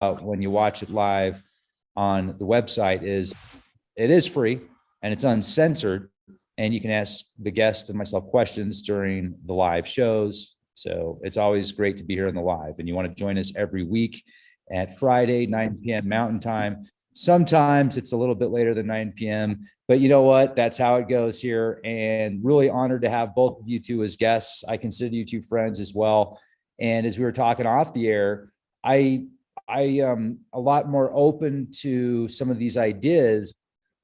when you watch it live on the website is it is free and it's uncensored, and you can ask the guest and myself questions during the live shows. So it's always great to be here in the live, and you want to join us every week at Friday, 9 p.m. Mountain Time. Sometimes it's a little bit later than 9 p.m., but you know what? That's how it goes here. And really honored to have both of you two as guests. I consider you two friends as well. And as we were talking off the air, I am a lot more open to some of these ideas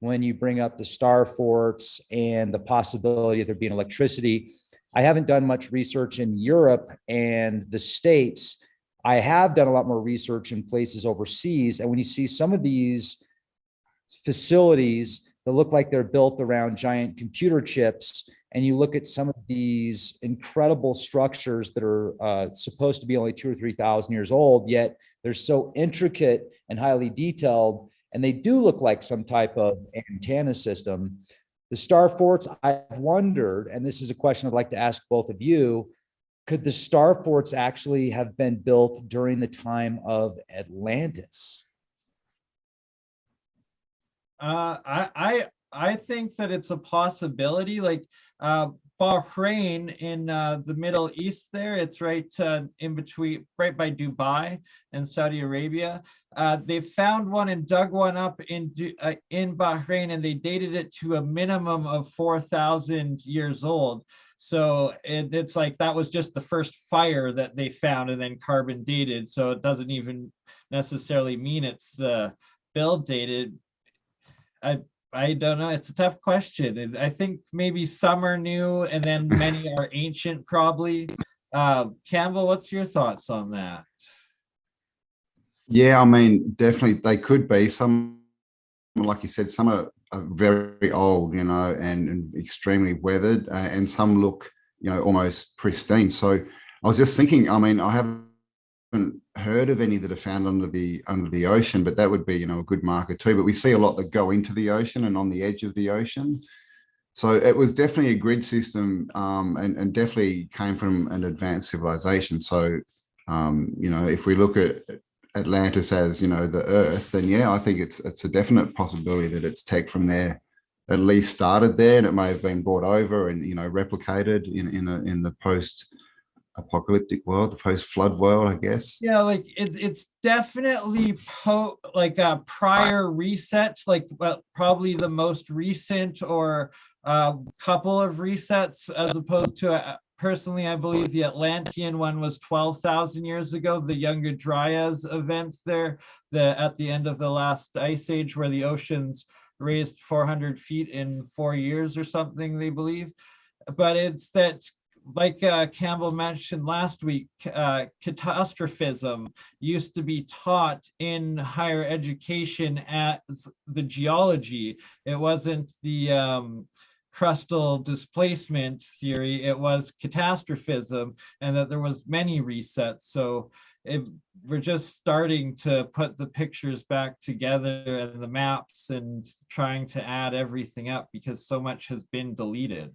when you bring up the star forts and the possibility of there being electricity. I haven't done much research in Europe and the States. I have done a lot more research in places overseas. And when you see some of these facilities that look like they're built around giant computer chips, and you look at some of these incredible structures that are supposed to be only 2,000 or 3,000 years old, yet they're so intricate and highly detailed, and they do look like some type of antenna system. The star forts, I've wondered, and this is a question I'd like to ask both of you, could the star forts actually have been built during the time of Atlantis? I think that it's a possibility. Like Bahrain in the Middle East there, it's right in between, right by Dubai and Saudi Arabia. They found one and dug one up in Bahrain, and they dated it to a minimum of 4,000 years old. So it's like that was just the first fire that they found and then carbon dated. So it doesn't even necessarily mean it's the build dated. I don't know. It's a tough question. I think maybe some are new and then many are ancient, probably. Campbell, what's your thoughts on that? Yeah, I mean, definitely they could be. Some, like you said, some are very old, you know, and extremely weathered, and some look, you know, almost pristine. So I was just thinking, I mean, I haven't heard of any that are found under the ocean, but that would be, you know, a good marker too. But we see a lot that go into the ocean and on the edge of the ocean. So it was definitely a grid system, and definitely came from an advanced civilization. So, you know, if we look at Atlantis as, you know, the Earth, then yeah, I think it's a definite possibility that it's tech from there at least started there, and it may have been brought over and, you know, replicated in the post-apocalyptic world, the post-flood world, I guess. Yeah, like it's definitely prior resets, like probably the most recent or couple of resets, as opposed to personally, I believe the Atlantean one was 12,000 years ago, the Younger Dryas event there, at the end of the last ice age, where the oceans raised 400 feet in 4 years or something, they believe. But it's that, like Campbell mentioned last week, catastrophism used to be taught in higher education as the geology. It wasn't the crustal displacement theory, it was catastrophism, and that there was many resets. So we're just starting to put the pictures back together and the maps and trying to add everything up, because so much has been deleted.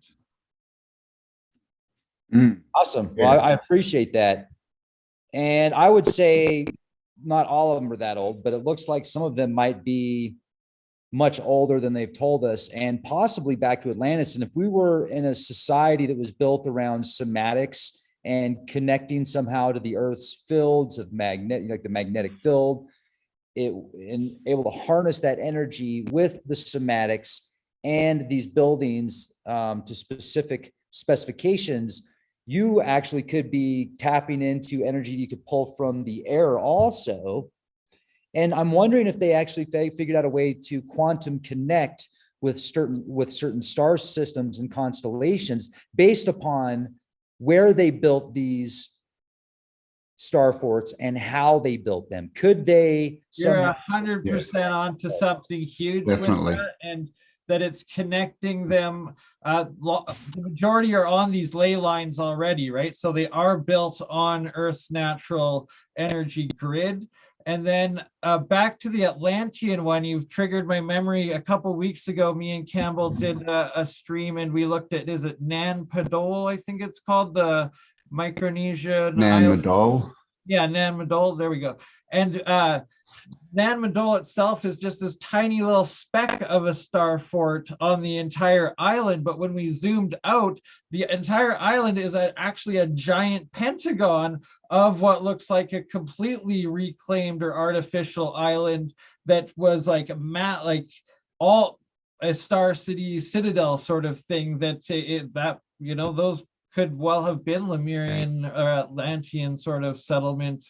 Awesome. Well, I appreciate that. And I would say not all of them are that old, but it looks like some of them might be much older than they've told us, and possibly back to Atlantis. And if we were in a society that was built around somatics and connecting somehow to the Earth's fields of magnet, like the magnetic field, and able to harness that energy with the somatics and these buildings to specific specifications, you actually could be tapping into energy you could pull from the air also. And I'm wondering if they actually figured out a way to quantum connect with certain star systems and constellations based upon where they built these star forts and how they built them. Could they? You're 100% onto something huge. Definitely. With that, and that it's connecting them. The majority are on these ley lines already, right? So they are built on Earth's natural energy grid. And then back to the Atlantean one, you've triggered my memory. A couple weeks ago, me and Campbell did a stream, and we looked at, is it Nan Padol, I think it's called, the Micronesia. Nan Madol. Yeah, Nan Madol, there we go. And Nan Madol itself is just this tiny little speck of a star fort on the entire island. But when we zoomed out, the entire island is actually a giant pentagon of what looks like a completely reclaimed or artificial island that was like all a Star City Citadel sort of thing that those could well have been Lemurian or Atlantean sort of settlement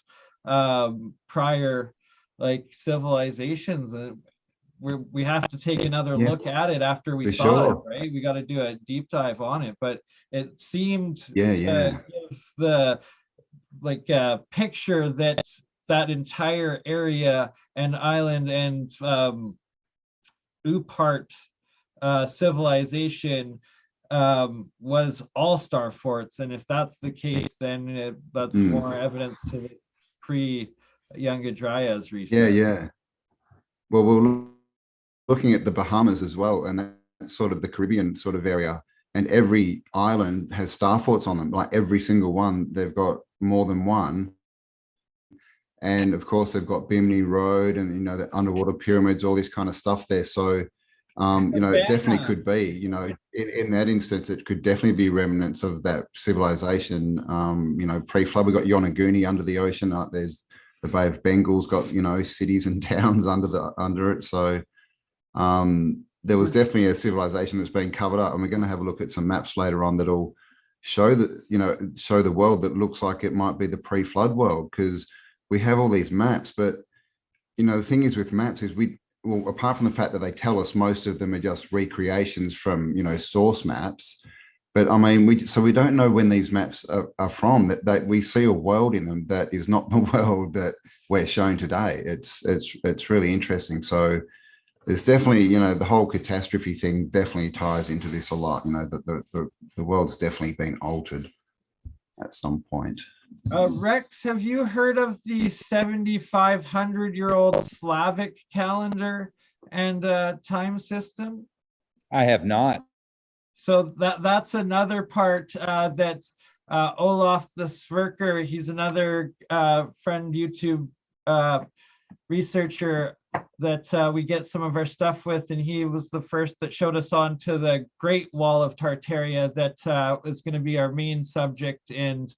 prior like civilizations. We have to take another look at it after we saw it, right? We got to do a deep dive on it, but it seemed to give the picture that entire area and island and Upart civilization was all star forts. And if that's the case, then that's more evidence to the pre-Younger Dryas research. Yeah. Well, we're looking at the Bahamas as well, and that's sort of the Caribbean sort of area. And every island has star forts on them, like every single one. They've got more than one. And of course, they've got Bimini Road and, the underwater pyramids, all this kind of stuff there. So, it definitely could be, in that instance, it could definitely be remnants of that civilization, pre-flood. We've got Yonaguni under the ocean. There's the Bay of Bengal's got, cities and towns under it. So there was definitely a civilization that's been covered up. And we're going to have a look at some maps later on that'll show that, show the world that looks like it might be the pre-flood world, because we have all these maps. But, the thing is with maps is apart from the fact that they tell us most of them are just recreations from, source maps. But I mean, we don't know when these maps are from, that we see a world in them that is not the world that we're shown today. It's really interesting. So there's definitely, the whole catastrophe thing definitely ties into this a lot, that the world's definitely been altered at some point. Rex, have you heard of the 7,500-year-old Slavic calendar and time system? I have not. So that's another part that Olaf the Sverker, he's another friend YouTube researcher that we get some of our stuff with, and he was the first that showed us on to the Great Wall of Tartaria that is going to be our main subject and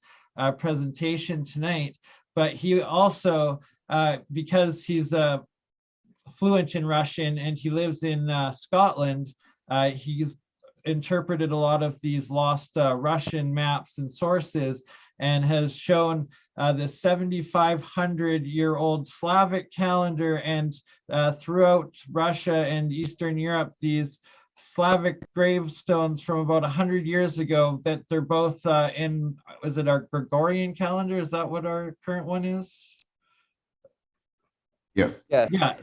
presentation tonight. But he also, because he's fluent in Russian and he lives in Scotland, he's interpreted a lot of these lost Russian maps and sources, and has shown the 7,500-year-old Slavic calendar, and throughout Russia and Eastern Europe, these Slavic gravestones from about 100 years ago that they're both is it our Gregorian calendar? Is that what our current one is? Yeah.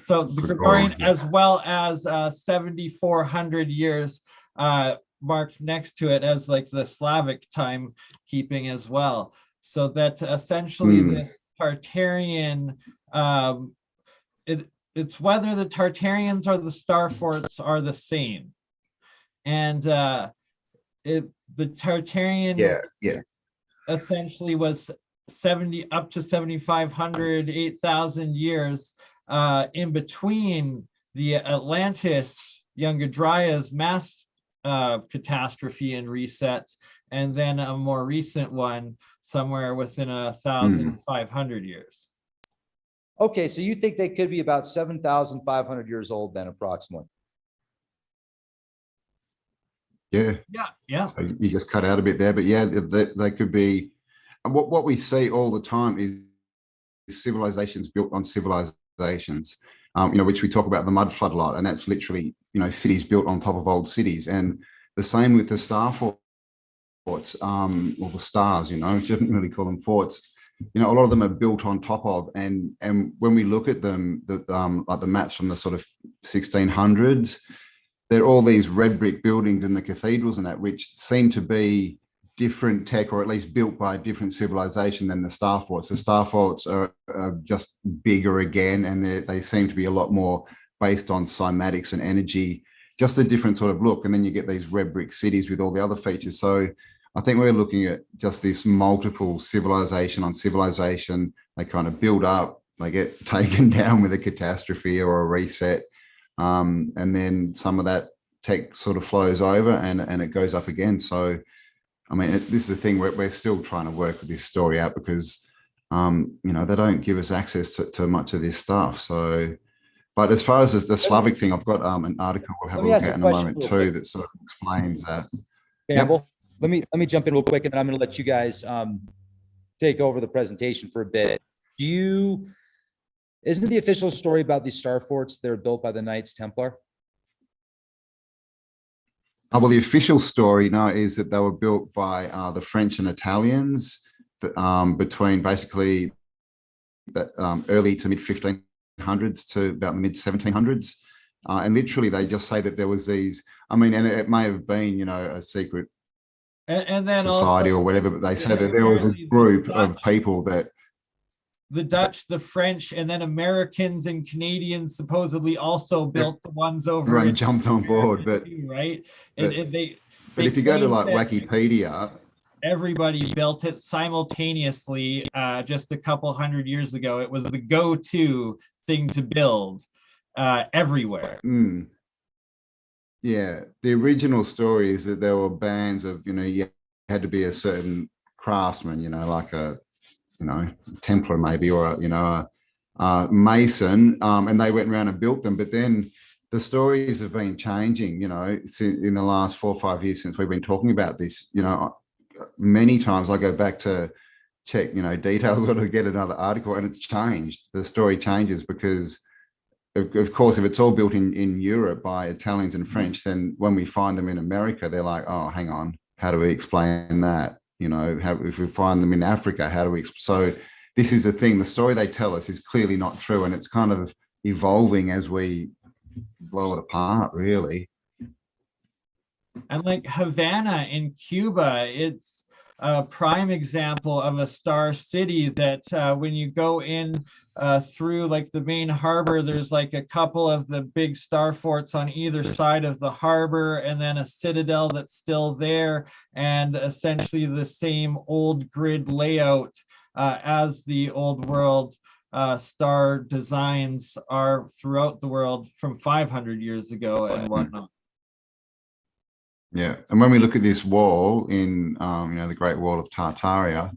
So the Gregorian, as well as 7,400 years marked next to it as like the Slavic time keeping as well. So that essentially this Tartarian, it's whether the Tartarians or the star forts are the same. And the Tartarian essentially was 70 up to 7,500, 8,000 years in between the Atlantis, Younger Dryas mass catastrophe and reset, and then a more recent one somewhere within 1,500 years. Okay, so you think they could be about 7,500 years old then, approximately? Yeah. So you just cut out a bit there, but yeah, they could be. And what we see all the time is civilizations built on civilizations, which we talk about the mud flood a lot, and that's literally, cities built on top of old cities. And the same with the star forts, or the stars, I shouldn't really call them forts. A lot of them are built on top of, and when we look at them, like the maps from the sort of 1600s, they're all these red brick buildings in the cathedrals and that, which seem to be different tech, or at least built by a different civilization than the star forts. The star forts are just bigger again, and they seem to be a lot more based on cymatics and energy, just a different sort of look. And then you get these red brick cities with all the other features. So I think we're looking at just this multiple civilization on civilization. They kind of build up, they get taken down with a catastrophe or a reset. And then some of that tech sort of flows over and it goes up again. So, I mean, this is the thing, we're still trying to work this story out because, they don't give us access to much of this stuff. So, but as far as the Slavic thing, I've got an article we'll have a look at in a moment too that sort of explains that. Campbell, let me jump in real quick, and then I'm going to let you guys take over the presentation for a bit. Isn't the official story about these star forts that are built by the Knights Templar? Well, the official story now is that they were built by the French and Italians between basically that early to mid 1500s to about the mid 1700s. And literally they just say that there was these, I mean, and it may have been, a secret and then society also, or whatever, but they say that there was a group of people that the Dutch, the French, and then Americans and Canadians supposedly also built the ones over. Everyone jumped on board, but right. But if you go to like Wikipedia, everybody built it simultaneously. Just a couple hundred years ago, it was the go-to thing to build everywhere. Yeah, the original story is that there were bands of, you had to be a certain craftsman, like a Templar maybe, or a Mason, and they went around and built them. But then the stories have been changing, in the last 4 or 5 years since we've been talking about this. Many times I go back to check, details or to get another article, and it's changed. The story changes because, of course, if it's all built in Europe by Italians and French, then when we find them in America, they're like, oh, hang on, how do we explain that? If we find them in Africa, how do we? So this is the thing. The story they tell us is clearly not true, and it's kind of evolving as we blow it apart, really. And like Havana in Cuba, it's a prime example of a star city that when you go in through like the main harbor, there's like a couple of the big star forts on either side of the harbor, and then a citadel that's still there, and essentially the same old grid layout as the old world star designs are throughout the world from 500 years ago and whatnot. Yeah, and when we look at this wall in, the Great Wall of Tartaria,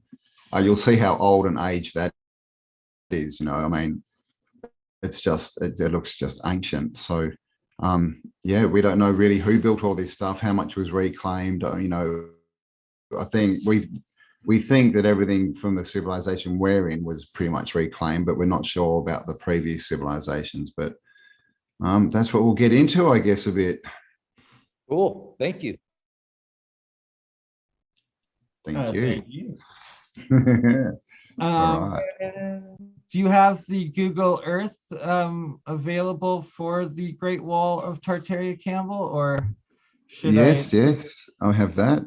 you'll see how old and aged that is. I mean, it's just, it looks just ancient. So, yeah, we don't know really who built all this stuff, how much was reclaimed. I think we think that everything from the civilization we're in was pretty much reclaimed, but we're not sure about the previous civilizations. But that's what we'll get into, I guess, a bit. Cool. Thank you. Thank you. Thank you. All right. Do you have the Google Earth available for the Great Wall of Tartaria, Campbell, or should yes, I'll have that.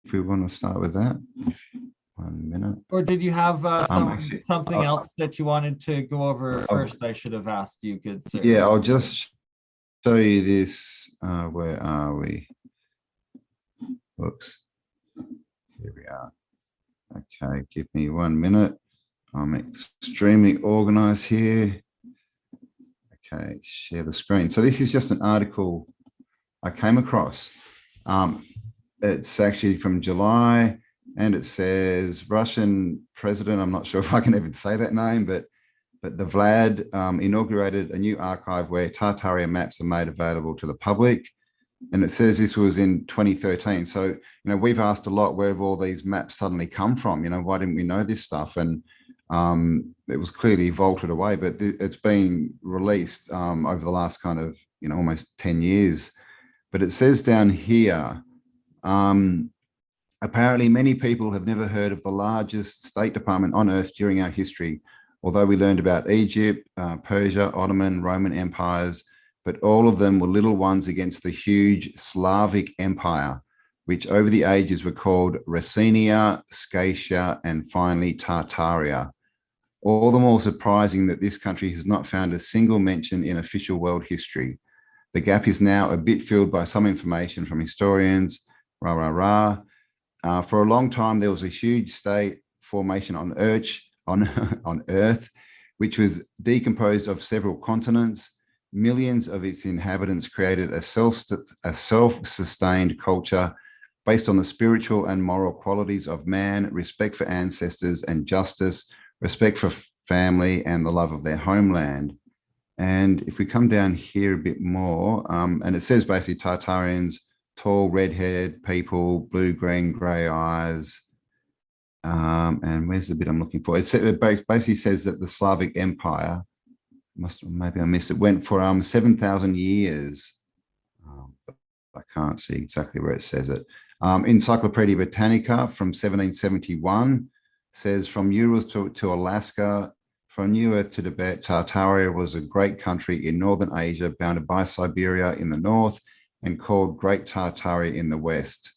If we want to start with that. 1 minute. Or did you have something actually, else that you wanted to go over first? I should have asked you, good sir. Yeah, I'll just show you this. Where are we? Whoops. Here we are. Okay, give me 1 minute. I'm extremely organized here. Okay, share the screen. So this is just an article I came across. It's actually from July, and it says Russian president, I'm not sure if I can even say that name, but the Vlad inaugurated a new archive where Tartaria maps are made available to the public. And it says this was in 2013. So, we've asked a lot, where have all these maps suddenly come from? Why didn't we know this stuff? And it was clearly vaulted away, but it's been released over the last kind of, almost 10 years. But it says down here, apparently many people have never heard of the largest State Department on Earth during our history. Although we learned about Egypt, Persia, Ottoman, Roman empires, but all of them were little ones against the huge Slavic empire, which over the ages were called Rusinia, Scatia, and finally Tartaria. All the more surprising that this country has not found a single mention in official world history. The gap is now a bit filled by some information from historians, For a long time, there was a huge state formation on Earth, which was decomposed of several continents. Millions of its inhabitants created a self-sustained culture based on the spiritual and moral qualities of man, respect for ancestors and justice, respect for family, and the love of their homeland. And if we come down here a bit more, and it says basically Tartarians, tall, red-haired people, blue, green, grey eyes. And where's the bit I'm looking for? It basically says that the Slavic Empire, maybe I missed it, went for 7,000 years. I can't see exactly where it says it. Encyclopedia Britannica from 1771 says, from Urals to Alaska, from New Earth to Tibet, Tartaria was a great country in northern Asia, bounded by Siberia in the north and called Great Tartaria in the west.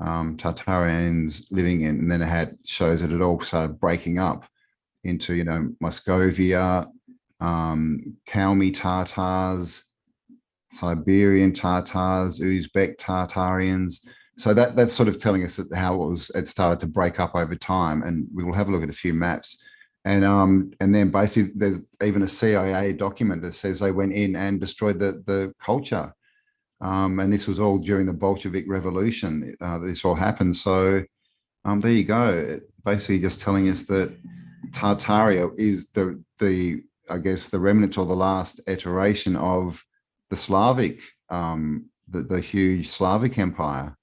Tartarians living in, and then it shows that it all started breaking up into, Moscovia, Kalmy Tatars, Siberian Tatars, Uzbek Tartarians. So that's sort of telling us that how it started to break up over time. And we will have a look at a few maps. And then basically there's even a CIA document that says they went in and destroyed the culture. And this was all during the Bolshevik Revolution. This all happened. So there you go. Basically just telling us that Tartaria is the I guess the remnant or the last iteration of the Slavic, the huge Slavic empire.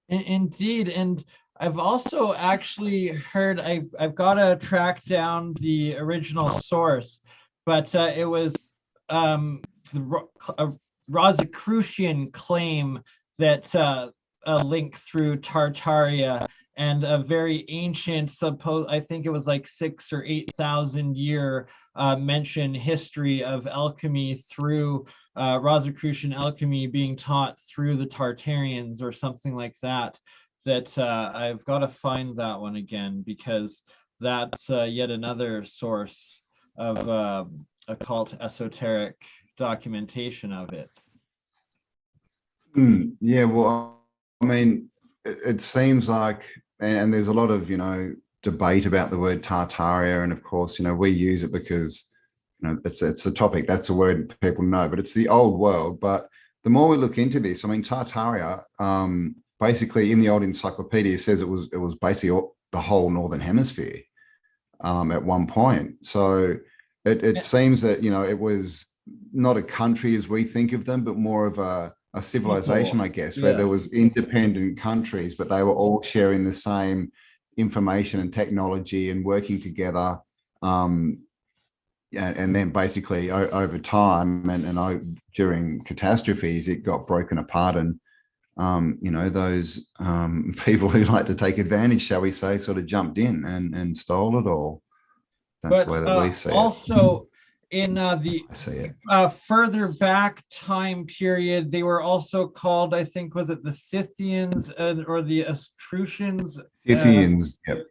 Indeed. And I've also actually heard, I've got to track down the original source, but it was a Rosicrucian claim that a link through Tartaria and a very ancient, I think it was like 6,000 or 8,000 year mentioned history of alchemy through Rosicrucian alchemy being taught through the Tartarians or something like that. I've got to find that one again, because that's yet another source of occult esoteric documentation of it. Yeah, well, I mean, it seems like, and there's a lot of, debate about the word Tartaria. And of course, we use it because, it's a topic, that's a word people know, but it's the old world. But the more we look into this, I mean, Tartaria, basically in the old encyclopedia says it was basically the whole Northern Hemisphere at one point. So it seems that, it was not a country as we think of them, but more of a civilization, I guess, where there was independent countries, but they were all sharing the same information and technology and working together. And then basically over time and during catastrophes, it got broken apart, and those people who like to take advantage, shall we say, sort of jumped in and stole it all. That's the way that we see it. Also, in the further back time period, they were also called, I think, was it the Scythians or the Etruscans? Scythians, yep.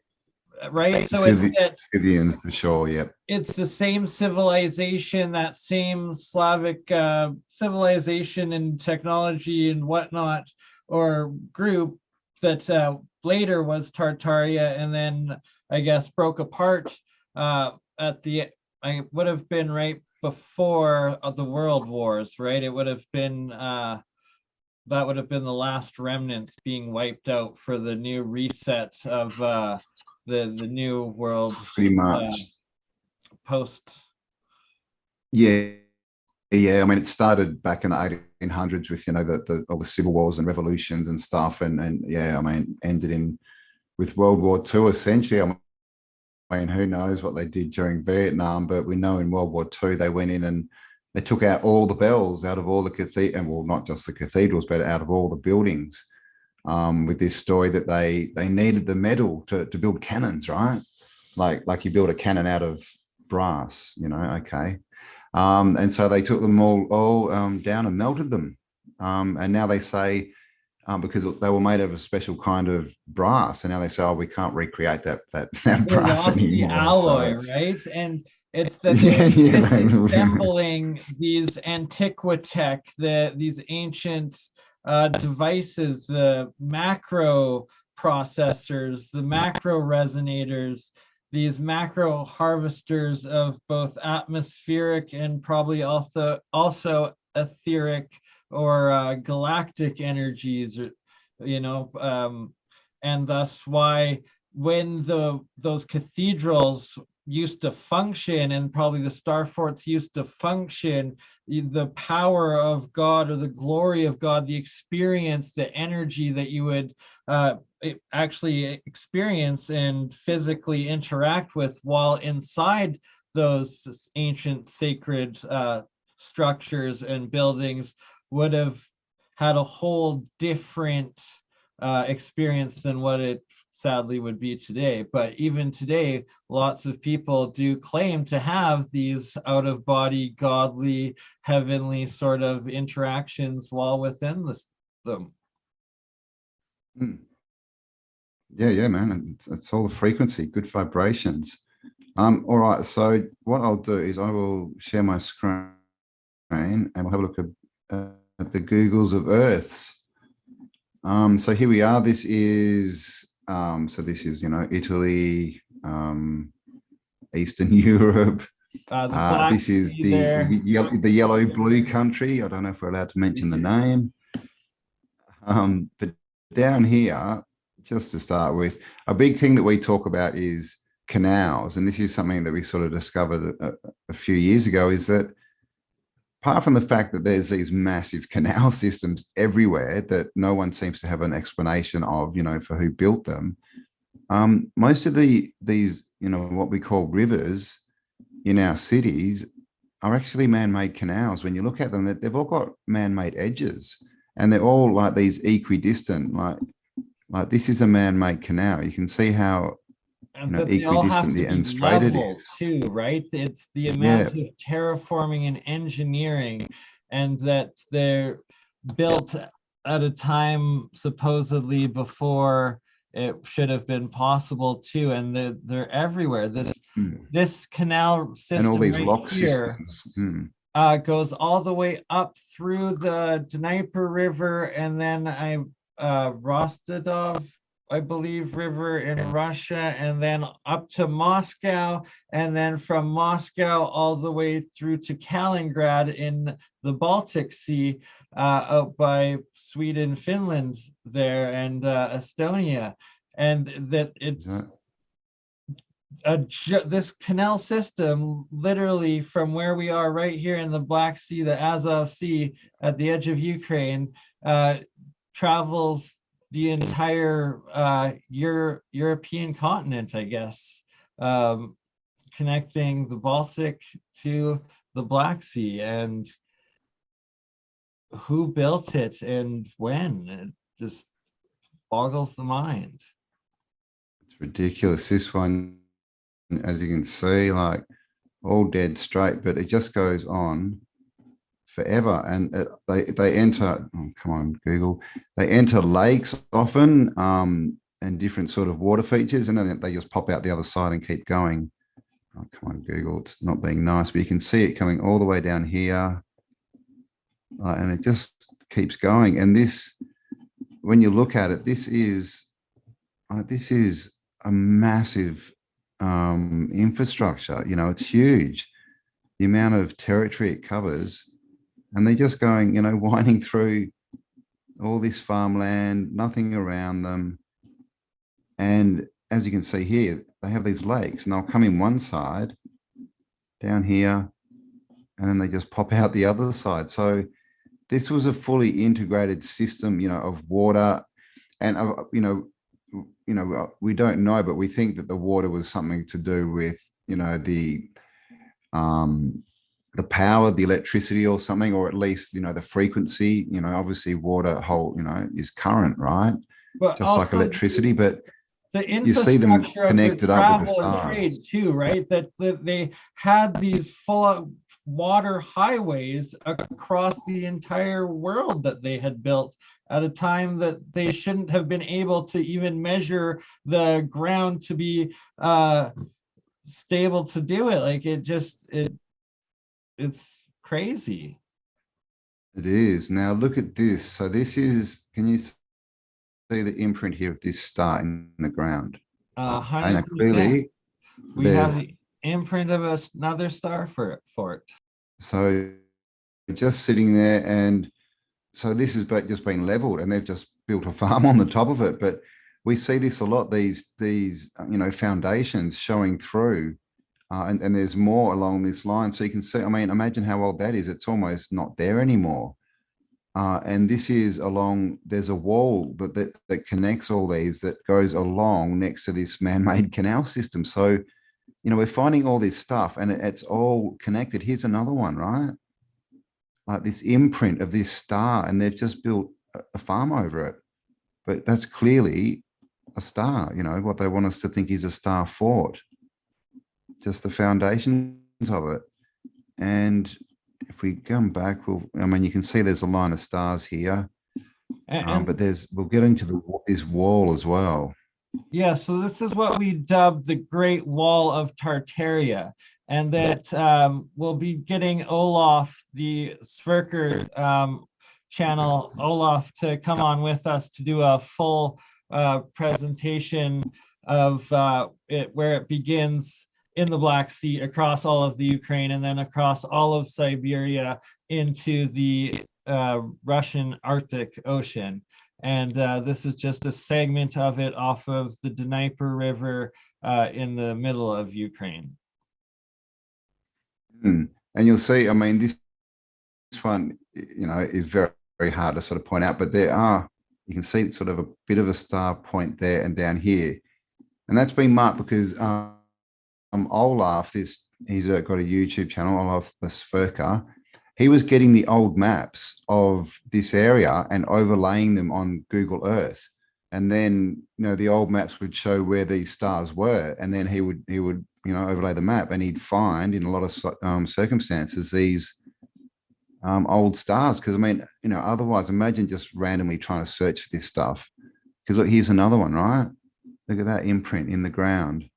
Right, so Scythians for sure, yep. It's the same civilization, that same Slavic civilization and technology and whatnot, or group that later was Tartaria, and then I guess broke apart I would have been right before the World Wars, right? It would have been that would have been the last remnants being wiped out for the new reset of the new world. Pretty much. Post. Yeah. I mean, it started back in the 1800s with all the civil wars and revolutions and stuff, and yeah, I mean, ended with World War II essentially. I mean, who knows what they did during Vietnam, but we know in World War II, they went in and they took out all the bells out of all the cathedrals, and well, not just the cathedrals, but out of all the buildings, with this story that they needed the metal to build cannons, right? Like you build a cannon out of brass, okay. And so they took them all down and melted them. And now they say, because they were made of a special kind of brass, and now they say, oh, we can't recreate that brass anymore. The alloy, right? And it's that they're assembling these antiquitech, these ancient devices, the macro processors, the macro resonators, these macro harvesters of both atmospheric and probably also etheric or galactic energies, and thus why when those cathedrals used to function, and probably the star forts used to function, the power of God or the glory of God, the experience, the energy that you would actually experience and physically interact with while inside those ancient sacred structures and buildings would have had a whole different experience than what it sadly would be today. But even today, lots of people do claim to have these out-of-body, godly, heavenly sort of interactions while within them. Yeah, man. It's all the frequency, good vibrations. All right. So what I'll do is I will share my screen and we'll have a look at the Googles of Earths. So here we are. This is Italy, Eastern Europe. This is the yellow blue country. I don't know if we're allowed to mention the name. But down here, just to start with, a big thing that we talk about is canals. And this is something that we sort of discovered a few years ago, is that apart from the fact that there's these massive canal systems everywhere that no one seems to have an explanation of, for who built them, most of these, what we call rivers in our cities are actually man-made canals. When you look at them, they've all got man-made edges, and they're all like these equidistant, like this is a man-made canal. You can see how equidistantly and straight it is too, right? It's the amount of terraforming and engineering, and that they're built at a time supposedly before it should have been possible too, and they're everywhere. This canal system and all these right lock here systems goes all the way up through the Dnieper River, and then Rostodov, I believe, river in Russia, and then up to Moscow, and then from Moscow all the way through to Kaliningrad in the Baltic Sea, out by Sweden, Finland there, and Estonia. And that it's this canal system, literally from where we are right here in the Black Sea, the Azov Sea at the edge of Ukraine, travels the entire European continent, I guess, connecting the Baltic to the Black Sea. And who built it and when? It just boggles the mind. It's ridiculous. This one, as you can see, like all dead straight, but it just goes on forever. And they enter, oh, come on, Google, they enter lakes often, and different sort of water features, and then they just pop out the other side and keep going. Oh, come on, Google, it's not being nice, but you can see it coming all the way down here, and it just keeps going. And this, when you look at it, this is a massive infrastructure. It's huge, the amount of territory it covers. And they're just going, winding through all this farmland, nothing around them. And as you can see here, they have these lakes, and they'll come in one side down here, and then they just pop out the other side. So this was a fully integrated system, of water. And, we don't know, but we think that the water was something to do with, the power, the electricity or something, or at least, the frequency, obviously water is current, right? But just like electricity, but you see them connected up with the stars. Trade too, right? That they had these full of water highways across the entire world that they had built at a time that they shouldn't have been able to even measure the ground to be stable to do it. Like it's crazy. It is. Now look at this. So this is, can you see the imprint here of this star in the ground? And 100%. clearly We have they've, the imprint of another star for it. so just sitting there, and so this has just been leveled and they've just built a farm on the top of it. But we see this a lot, these foundations showing through, and there's more along this line. So you can see, I mean, imagine how old that is. It's almost not there anymore. And this is along, there's a wall that connects all these, that goes along next to this man-made canal system. So, we're finding all this stuff and it's all connected. Here's another one, right? Like this imprint of this star, and they've just built a farm over it. But that's clearly a star, what they want us to think is a star fort. Just the foundations of it. And if we come back, you can see there's a line of stars here, but we'll get into this wall as well. Yeah, so this is what we dubbed the Great Wall of Tartaria, and that we'll be getting Olaf, the Sverker channel, Olaf, to come on with us to do a full presentation of it, where it begins in the Black Sea, across all of the Ukraine, and then across all of Siberia into the Russian Arctic Ocean. And this is just a segment of it off of the Dnieper River in the middle of Ukraine. And you'll see, I mean, this one, is very, very hard to sort of point out, but you can see sort of a bit of a star point there and down here. And that's been marked because Olaf, he's got a YouTube channel, Olaf the Sverker. He was getting the old maps of this area and overlaying them on Google Earth. And then, the old maps would show where these stars were. And then he would, overlay the map, and he'd find in a lot of circumstances these old stars. Because, I mean, otherwise, imagine just randomly trying to search for this stuff. Because look, here's another one, right? Look at that imprint in the ground.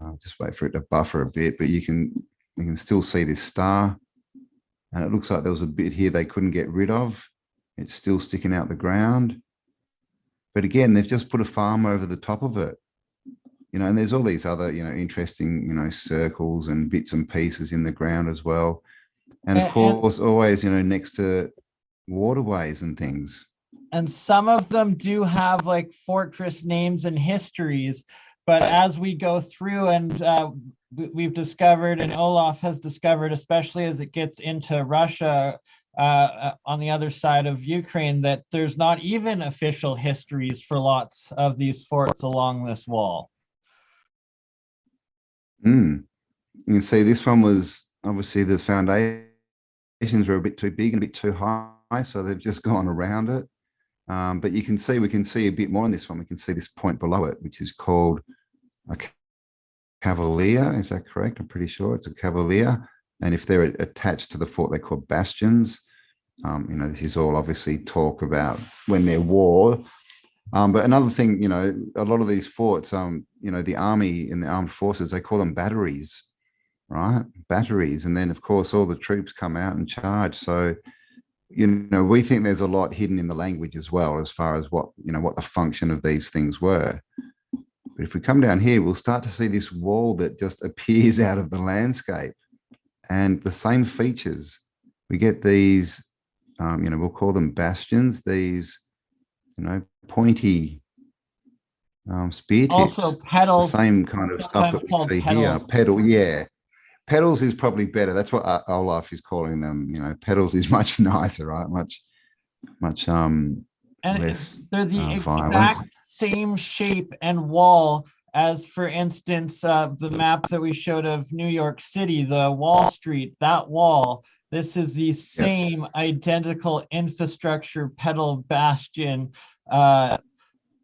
I'll just wait for it to buffer a bit, but you can still see this star. And it looks like there was a bit here they couldn't get rid of. It's still sticking out the ground. But again, they've just put a farm over the top of it. And there's all these other, interesting, circles and bits and pieces in the ground as well. And of course, always, next to waterways and things. And some of them do have like fortress names and histories. But as we go through, and we've discovered, and Olaf has discovered, especially as it gets into Russia on the other side of Ukraine, that there's not even official histories for lots of these forts along this wall. You can see this one was, obviously the foundations were a bit too big and a bit too high, so they've just gone around it. But we can see a bit more on this one. We can see this point below it, which is called a cavalier. Is that correct? I'm pretty sure it's a cavalier. And if they're attached to the fort, they're called bastions. This is all obviously talk about when they're war. But another thing, a lot of these forts, the army and the armed forces, they call them batteries, right? Batteries. And then, of course, all the troops come out and charge. So, we think there's a lot hidden in the language as well, as far as what the function of these things were. But if we come down here, we'll start to see this wall that just appears out of the landscape, and the same features. We get these, we'll call them bastions, these, pointy spear tips. Also petals. The same kind of stuff that we see here. Petal, yeah. Petals is probably better. That's what Olaf is calling them. Petals is much nicer, right? Much and less they're the violent. exact same shape and wall as, for instance, the map that we showed of New York City, the Wall Street, that wall. This is the same identical infrastructure petal bastion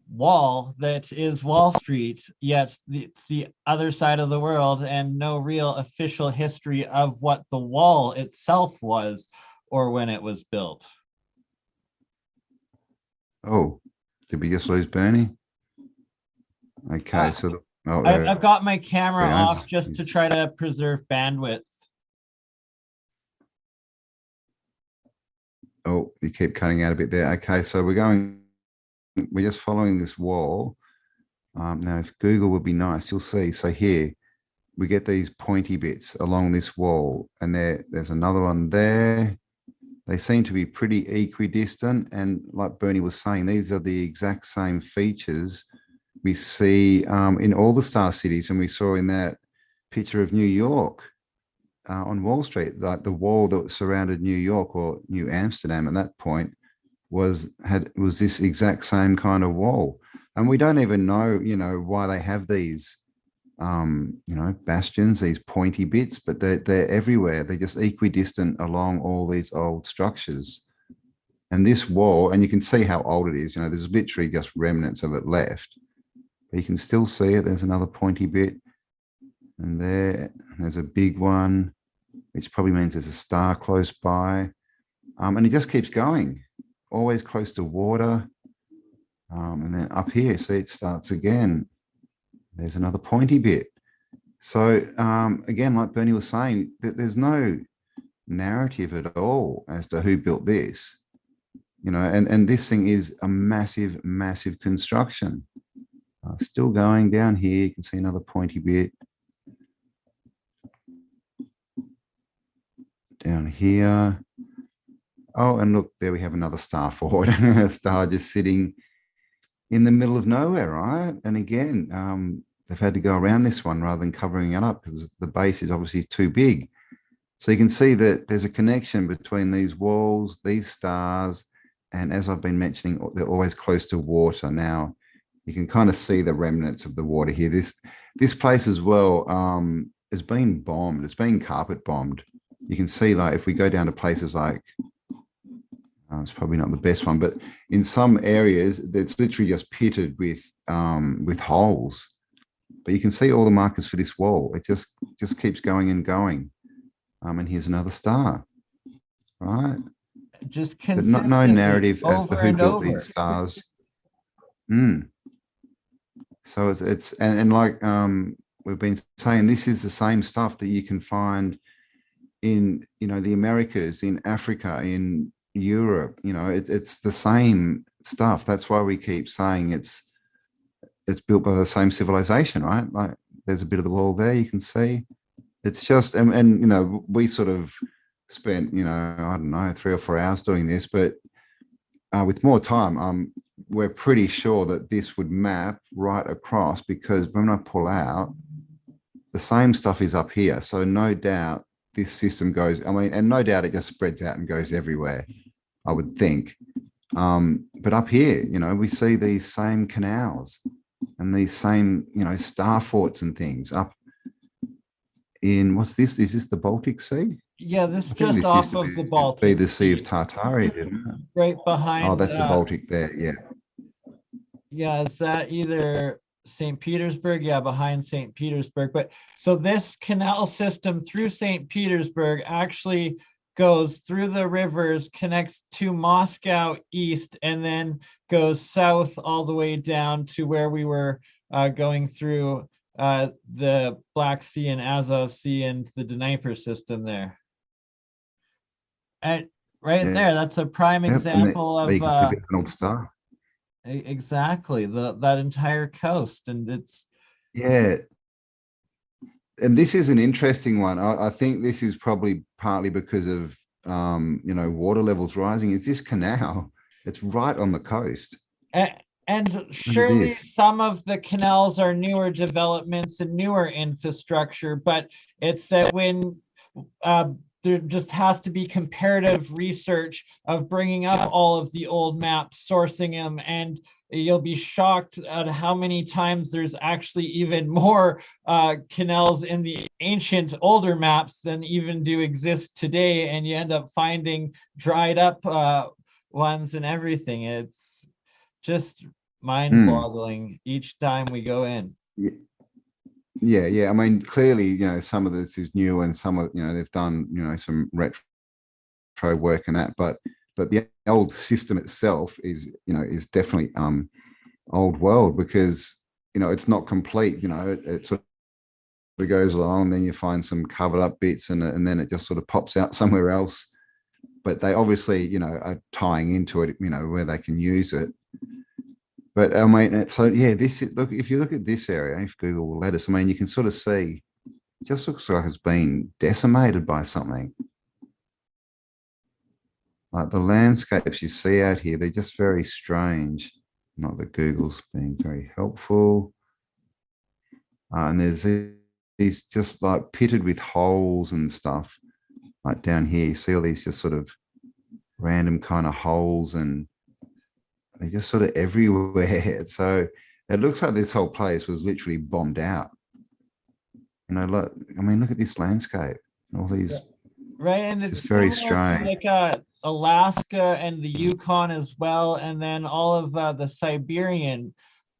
wall that is Wall Street, yet it's the other side of the world, and no real official history of what the wall itself was or when it was built. Oh, did we just lose BurnEye? Okay, so I've got my camera off just to try to preserve bandwidth. Oh, you keep cutting out a bit there. Okay, so we're just following this wall. Now, if Google would be nice, you'll see. So here, we get these pointy bits along this wall, and there's another one there. They seem to be pretty equidistant. And like BurnEye was saying, these are the exact same features we see in all the star cities. And we saw in that picture of New York on Wall Street, like the wall that surrounded New York or New Amsterdam at that point was this exact same kind of wall. And we don't even know, why they have these, bastions, these pointy bits, but they're everywhere. They're just equidistant along all these old structures. And this wall, and you can see how old it is, there's literally just remnants of it left. But you can still see it. There's another pointy bit. And there's a big one, which probably means there's a star close by. And it just keeps going, always close to water. And then up here, see, it starts again. There's another pointy bit. So again, like BurnEye was saying, there's no narrative at all as to who built this, and this thing is a massive, massive construction. Still going down here, you can see another pointy bit. Down here. Oh, and look, there we have another star forward, a star just sitting in the middle of nowhere, right? And again, they've had to go around this one rather than covering it up because the base is obviously too big. So you can see that there's a connection between these walls, these stars, and as I've been mentioning, they're always close to water. Now, you can kind of see the remnants of the water here. This place as well has been bombed. It's been carpet bombed. You can see, like, if we go down to places like, it's probably not the best one, but in some areas, it's literally just pitted with holes. But you can see all the markers for this wall. It just keeps going and going. And here's another star, right? Just But no narrative as to who built over. these stars. So it's like we've been saying, this is the same stuff that you can find in the Americas, in Africa, in Europe. It's the same stuff. That's why we keep saying it's built by the same civilization, right? Like there's a bit of the wall there, you can see. It's just, and we sort of spent, I don't know, 3 or 4 hours doing this, but with more time, we're pretty sure that this would map right across, because when I pull out, the same stuff is up here. So no doubt this system goes, and no doubt it just spreads out and goes everywhere, I would think. But up here, we see these same canals and these same, star forts and things up in, what's this? Is this the Baltic Sea? Yeah, this just off of the Baltic. Be the Sea of Tartaria, didn't it? Right behind. Oh, that's the Baltic there, yeah. Yeah, is that either St. Petersburg? Yeah, behind St. Petersburg. But so this canal system through St. Petersburg actually goes through the rivers, connects to Moscow east, and then goes south all the way down to where we were going through the Black Sea and Azov Sea and the Dnieper system there. And right there, that's a prime example of an old star. Exactly, that entire coast. And it's, yeah. And this is an interesting one. I think this is probably partly because of water levels rising. It's this canal. It's right on the coast. And surely some of the canals are newer developments and newer infrastructure, but it's that when there just has to be comparative research of bringing up all of the old maps, sourcing them, and you'll be shocked at how many times there's actually even more canals in the ancient older maps than even do exist today, and you end up finding dried up ones and everything. It's just mind-boggling each time we go in. Yeah. Clearly, some of this is new, and some of they've done some retro work and that, but the old system itself is definitely old world, because it's not complete. It sort of goes along, then you find some covered up bits, and then it just sort of pops out somewhere else. but they obviously, are tying into it, where they can use it. But I mean, so yeah, look, if you look at this area, if Google will let us, I mean, you can sort of see, it just looks like it's been decimated by something. Like the landscapes you see out here, they're just very strange. Not that Google's being very helpful. And there's these just like pitted with holes and stuff. Like down here, you see all these just sort of random kind of holes, and they're just sort of everywhere. So it looks like this whole place was literally bombed out. Look, I mean, look at this landscape. All these, right, and it's it's very similar to strange. like Alaska and the Yukon as well, and then all of the Siberian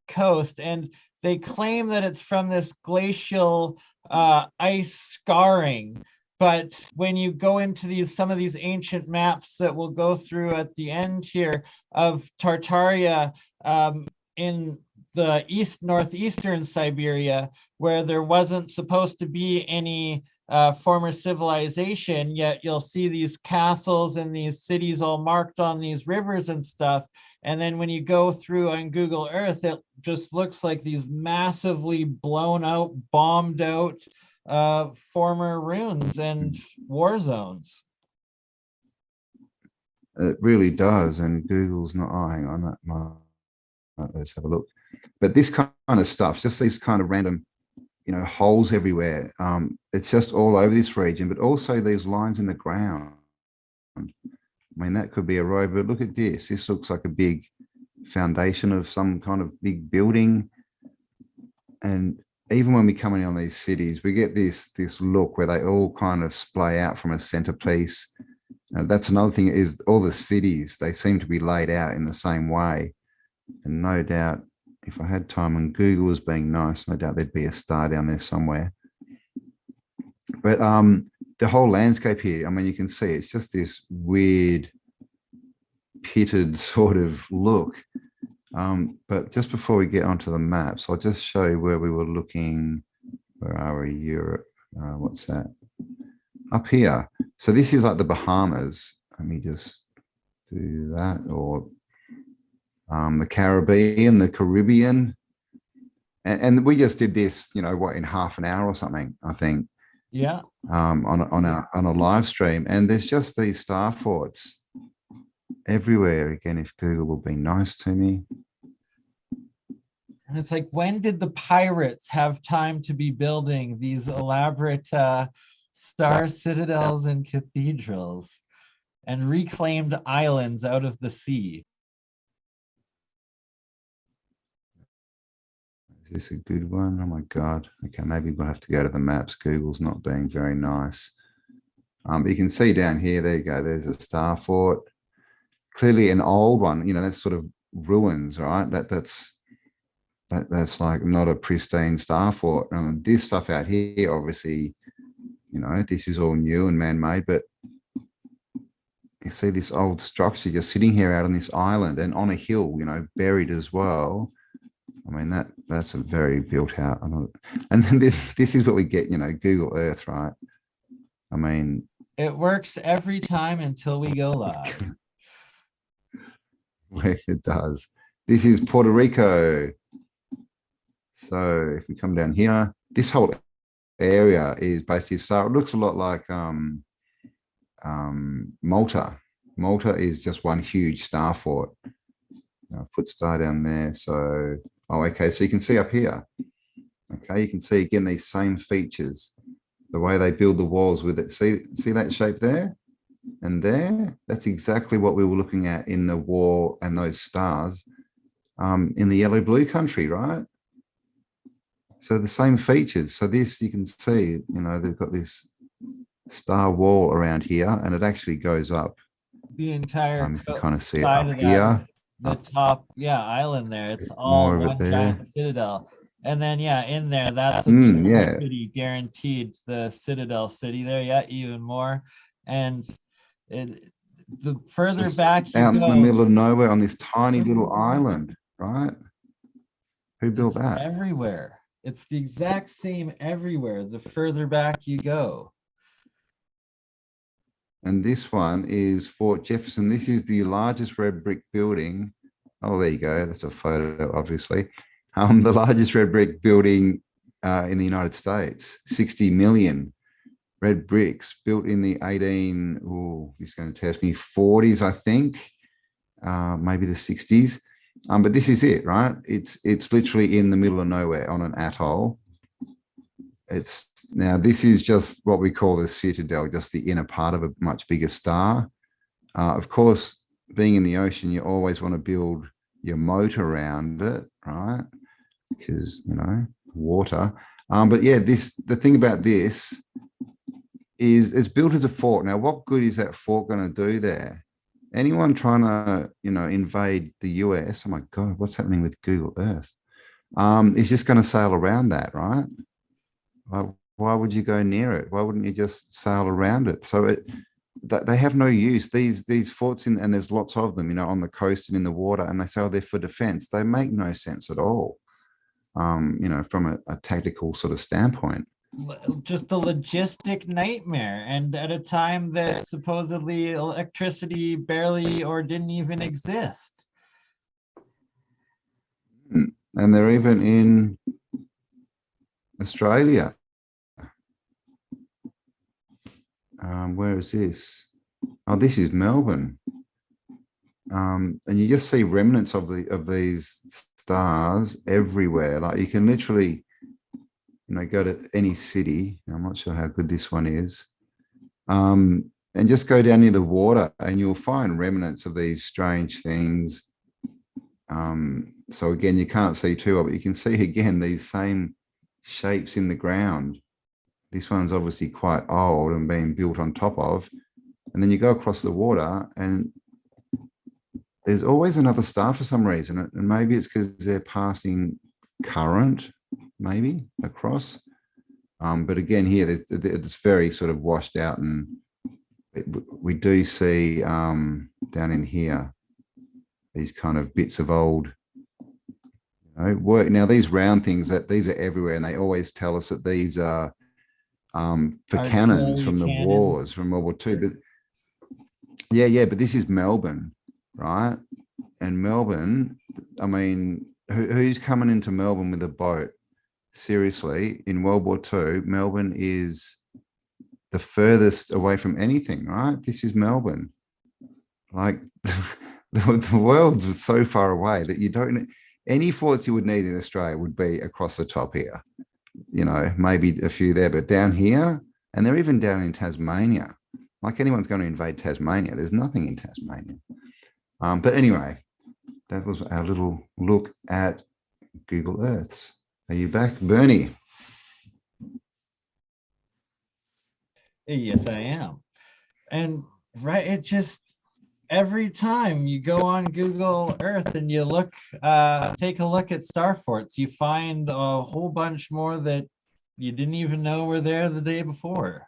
coast. And they claim that it's from this glacial ice scarring. But when you go into some of these ancient maps that we'll go through at the end here of Tartaria in the northeastern Siberia, where there wasn't supposed to be any former civilization, yet you'll see these castles and these cities all marked on these rivers and stuff. And then when you go through on Google Earth, it just looks like these massively blown out, bombed out former ruins and war zones. It really does. And Google's not, oh, hang on, let's have a look. But this kind of stuff, just these kind of random, holes everywhere. It's just all over this region, but also these lines in the ground. I mean, that could be a road, but look at this. This looks like a big foundation of some kind of big building. And even when we come in on these cities, we get this look where they all kind of splay out from a centerpiece. That's another thing, is all the cities, they seem to be laid out in the same way. And no doubt, if I had time and Google was being nice, no doubt there'd be a star down there somewhere. But the whole landscape here, I mean, you can see it's just this weird pitted sort of look. But just before we get onto the maps, I'll just show you where we were looking. Where are we? Europe. What's that? Up here. So this is like the Bahamas. Let me just do that. Or the Caribbean, the Caribbean. And we just did this, what, in half an hour or something, I think. Yeah. On a live stream. And there's just these star forts everywhere. Again, if Google will be nice to me. And it's like, when did the pirates have time to be building these elaborate star citadels and cathedrals and reclaimed islands out of the sea? Is this a good one? Oh my God. Okay, maybe we'll have to go to the maps. Google's not being very nice. You can see down here, there you go. There's a star fort. Clearly an old one, that's sort of ruins, right? That's like not a pristine star fort. This stuff out here, obviously, this is all new and man-made, but you see this old structure just sitting here out on this island and on a hill, buried as well. I mean, that's a very built out. And then this is what we get, Google Earth, right? I mean, it works every time until we go live. It does. This is Puerto Rico. So if we come down here, this whole area is basically, so it looks a lot like Malta. Malta is just one huge star fort. I'll put star down there. So, okay. So you can see up here. Okay, you can see again these same features, the way they build the walls with it. See that shape there and there? That's exactly what we were looking at in the wall and those stars in the yellow blue country, right? So the same features. So this, you can see, they've got this star wall around here, and it actually goes up. The entire You can kind of see it side up of here. the top, island there. It's all more of it one there. giant citadel. And then, in there, that's a yeah. city, guaranteed. The Citadel City there, even more. And the further back you out go, in the middle of nowhere on this tiny little island, right? Who built that? Everywhere. It's the exact same everywhere, the further back you go. And this one is Fort Jefferson. This is the largest red brick building. Oh, there you go. That's a photo, obviously. The largest red brick building in the United States, 60 million red bricks built in the 18, oh, he's going to test me, 40s, I think, maybe the 60s. But this is it, right? It's literally in the middle of nowhere on an atoll. Now this is just what we call the citadel, just the inner part of a much bigger star. Of course, being in the ocean, you always want to build your moat around it, right? Because, you know, water. But yeah, the thing about this is it's built as a fort. Now, what good is that fort going to do there? Anyone trying to, you know, invade the US, oh my God, what's happening with Google Earth? Is just going to sail around that, right? Why would you go near it? Why wouldn't you just sail around it? So they have no use. These forts, and there's lots of them, you know, on the coast and in the water, and they say, oh, they're for defense. They make no sense at all, you know, from a tactical sort of standpoint. Just a logistic nightmare, and at a time that supposedly electricity barely or didn't even exist. And they're even in Australia. Where is this? Oh, this is Melbourne. And you just see remnants of these stars everywhere. Like you can literally, you know, go to any city. I'm not sure how good this one is. And just go down near the water and you'll find remnants of these strange things. So again, you can't see too well, but you can see again these same shapes in the ground. This one's obviously quite old and being built on top of. And then you go across the water and there's always another star for some reason. And maybe it's because they're passing current, maybe across. But again, here, it's very sort of washed out. And we do see down in here, these kind of bits of old, you know, work. Now, these round things, these are everywhere. And they always tell us that these are for cannons from the wars from World War II. But yeah, but this is Melbourne, right? And Melbourne, I mean, who's coming into Melbourne with a boat? Seriously, in World War II, Melbourne is the furthest away from anything, right? This is Melbourne. Like the world's so far away that you don't, any forts you would need in Australia would be across the top here. You know, maybe a few there, but down here, and they're even down in Tasmania. Like anyone's going to invade Tasmania. There's nothing in Tasmania. But anyway, that was our little look at Google Earths. Are you back, BurnEye? Yes, I am. And right, it just, every time you go on Google Earth and you look, take a look at star forts, you find a whole bunch more that you didn't even know were there the day before.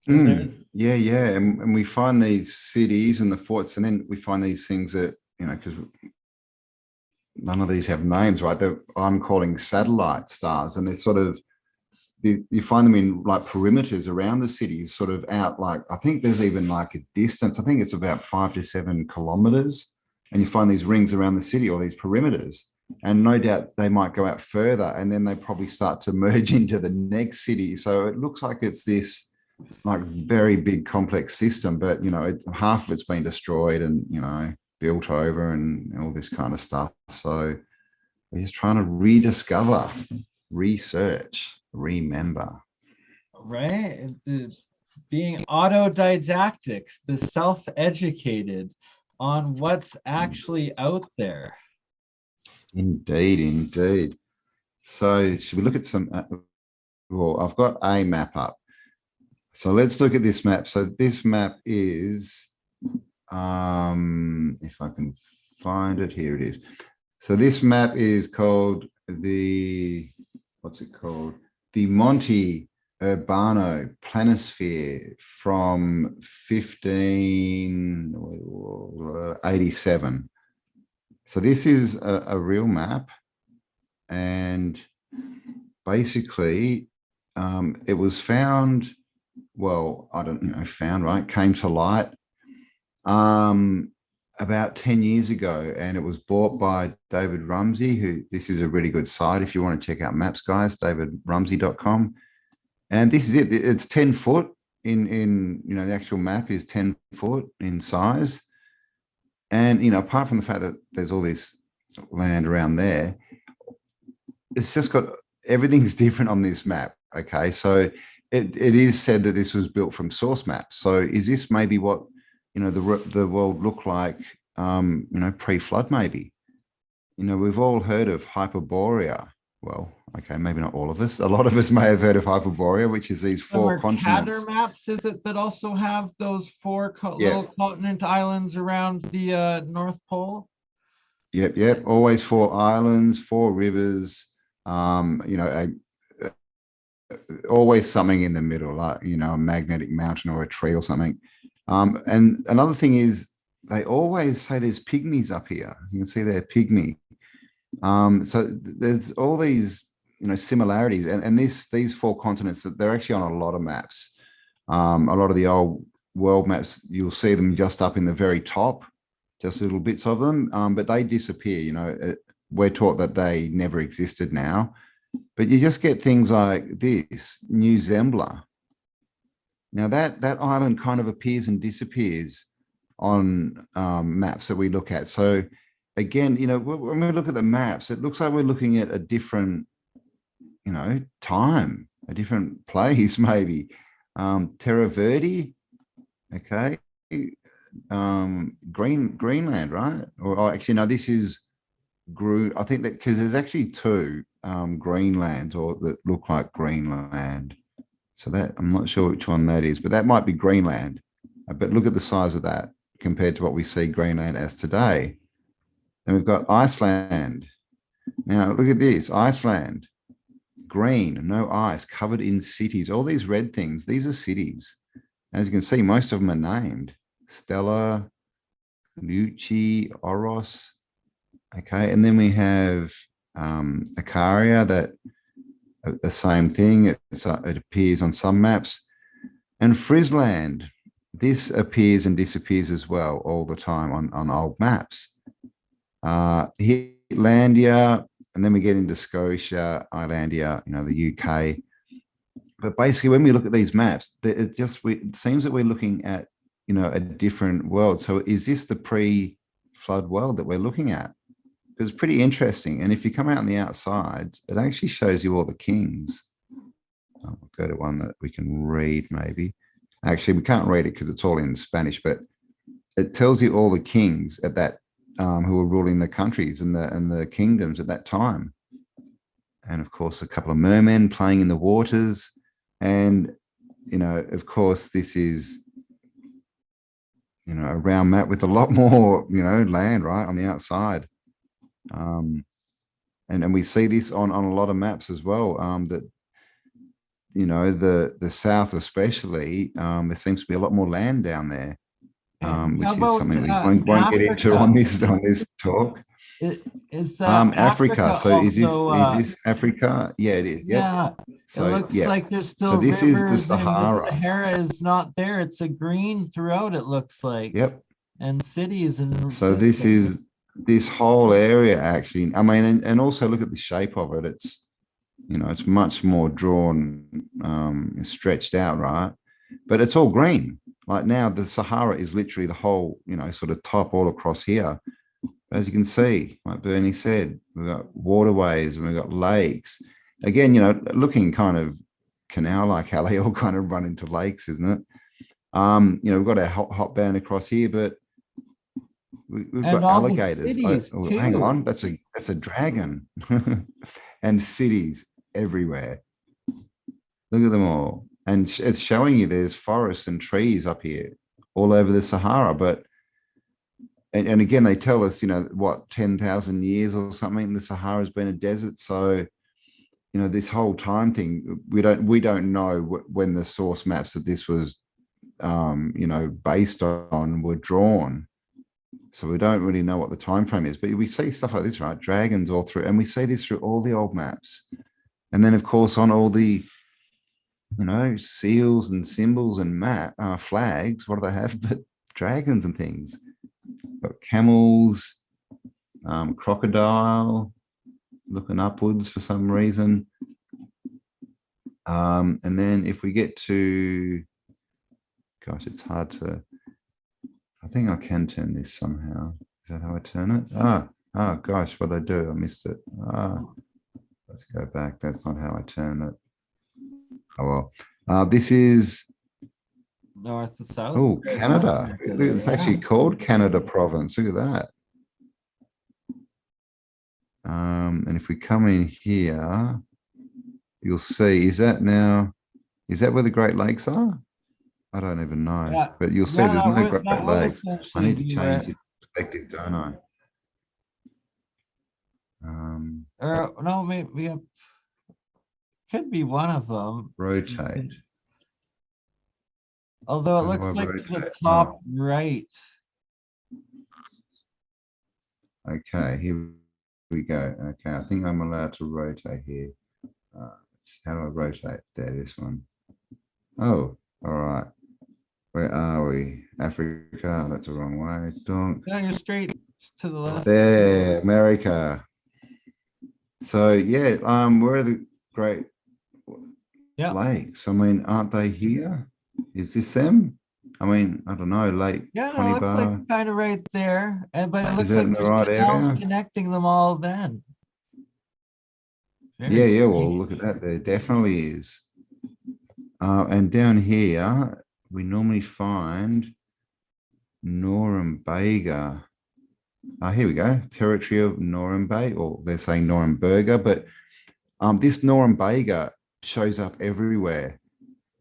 Yeah. And we find these cities and the forts, and then we find these things that, you know, because none of these have names, right? I'm calling satellite stars, and they're sort of, you find them in like perimeters around the cities, sort of out, like, I think there's even like a distance, I think it's about 5 to 7 kilometers, and you find these rings around the city or these perimeters, and no doubt they might go out further and then they probably start to merge into the next city. So it looks like it's this like very big complex system, but, you know, half of it's been destroyed and, you know, built over and all this kind of stuff. So we're just trying to rediscover, research, remember. Right? Being autodidactic, the self-educated on what's actually out there. Indeed. So should we look at some, well, I've got a map up. So let's look at this map. So this map is, if I can find it, here it is. So this map is called what's it called? The Monte Urbano Planisphere from 1587. So this is a real map, and basically it was found well, I don't know, found, right, came to light about 10 years ago, and it was bought by David Rumsey, who, this is a really good site if you want to check out maps, guys, davidrumsey.com. And this is it. It's 10 foot in the actual map is 10 foot in size. And, apart from the fact that there's all this land around there, it's just got, everything's different on this map. Okay. So it is said that this was built from source maps. So is this maybe what, the world looked like, pre-flood maybe? We've all heard of Hyperborea. Well, okay, maybe not all of us. A lot of us may have heard of Hyperborea, which is these four continents. Maps, is it, that also have those four little continent islands around the North Pole? Yep. Always 4 islands, 4 rivers. Always something in the middle, like a magnetic mountain or a tree or something. And another thing is, they always say there's pygmies up here. You can see they're pygmy. So there's all these, similarities, and these 4 continents, that they're actually on a lot of maps. A lot of the old world maps, you'll see them just up in the very top, just little bits of them, but they disappear. We're taught that they never existed now, but you just get things like this, New Zembla. Now that island kind of appears and disappears on maps that we look at. So again, when we look at the maps, it looks like we're looking at a different, time, a different place, maybe. Terra Verde, okay. Greenland, right? Or actually, no, this is I think that, because there's actually 2 Greenlands, or that look like Greenland. So that, I'm not sure which one that is, but that might be Greenland. But look at the size of that compared to what we see Greenland as today. Then we've got Iceland. Now look at this, Iceland, green, no ice, covered in cities. All these red things, these are cities. As you can see, most of them are named. Stella, Lucci, Oros. Okay, and then we have Icaria, that the same thing. It appears on some maps. And Frisland, this appears and disappears as well all the time on old maps. Hitlandia, and then we get into Scotia, Islandia, the UK. But basically, when we look at these maps, it seems that we're looking at, a different world. So is this the pre-flood world that we're looking at? It's pretty interesting. And if you come out on the outside, it actually shows you all the kings. I'll go to one that we can read maybe. Actually, we can't read it because it's all in Spanish, but it tells you all the kings at that, who were ruling the countries and the kingdoms at that time. And of course, a couple of mermen playing in the waters. And, of course, this is, a round map with a lot more, land, right, on the outside. And we see this on a lot of maps as well, that, the south especially, there seems to be a lot more land down there, which is something we won't get into on this talk. Is Africa? So is this Africa? Yeah, it is. Yep. Yeah. So it looks like there's still so this is the rivers, Sahara. and the Sahara is not there. It's a green throughout, it looks like. Yep. And cities and so this is this whole area, actually. I mean, and also look at the shape of it. It's, it's much more drawn, stretched out, right? But it's all green. Like now, the Sahara is literally the whole, sort of top all across here. As you can see, like BurnEye said, we've got waterways and we've got lakes. Again, looking kind of canal-like, how they all kind of run into lakes, isn't it? We've got our hot band across here, but we've got alligators. Oh, hang on, that's a dragon. And cities everywhere. Look at them all. And it's showing you there's forests and trees up here all over the Sahara. But and again, they tell us, 10,000 years or something, the Sahara has been a desert. So, this whole time thing, we don't know when the source maps that this was, based on were drawn. So we don't really know what the time frame is. But we see stuff like this, right? Dragons all through, and we see this through all the old maps. And then, of course, on all the you know, seals and symbols and flags. What do they have but dragons and things? Got camels, crocodile, looking upwards for some reason. And then if we get to, gosh, it's hard to, I think I can turn this somehow. Is that how I turn it? Oh gosh, what did I do? I missed it. Let's go back. That's not how I turn it. Oh well. This is North to south. oh Canada. It's actually called Canada Province. Look at that. And if we come in here, you'll see. Is that where the Great Lakes are? I don't even know. Yeah. But you'll see there's no Great Lakes. I need to change the perspective, don't I? Or no, maybe could be one of them. Rotate. Although it How looks do I like rotate? the top right. Okay, here we go. Okay, I think I'm allowed to rotate here. How do I rotate? There, this one. Oh, all right. Where are we? Africa. That's the wrong way. Don't. No, you're straight to the left. There, America. So yeah, where are the Great Lakes? I mean, aren't they here? Is this them? I mean, I don't know. Lake Yeah, no, it looks Conibar. like kind of right there. But it looks that like in the there's right canals area? connecting them all then. Very Yeah. Well, strange. look at that. There definitely is. And down here, we normally find NorthAMerica. Here we go. Territory of NorthAMerica, or they're saying NorthAMerica, but this NorthAMerica shows up everywhere.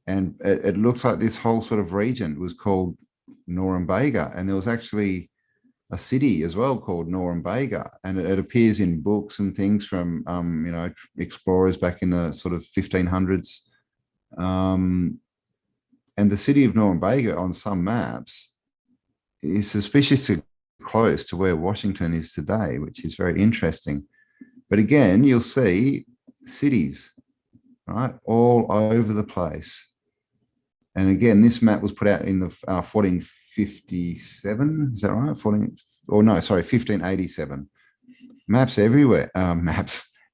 And it looks like this whole sort of region was called NorthAMerica. And there was actually a city as well called NorthAMerica. And it appears in books and things from, you know, explorers back in the sort of 1500s. And the city of NorthAMerica on some maps is suspiciously close to where Washington is today, which is very interesting. But again, you'll see cities, right, all over the place. And again, this map was put out in the 1457. Is that right? 1587. Maps everywhere.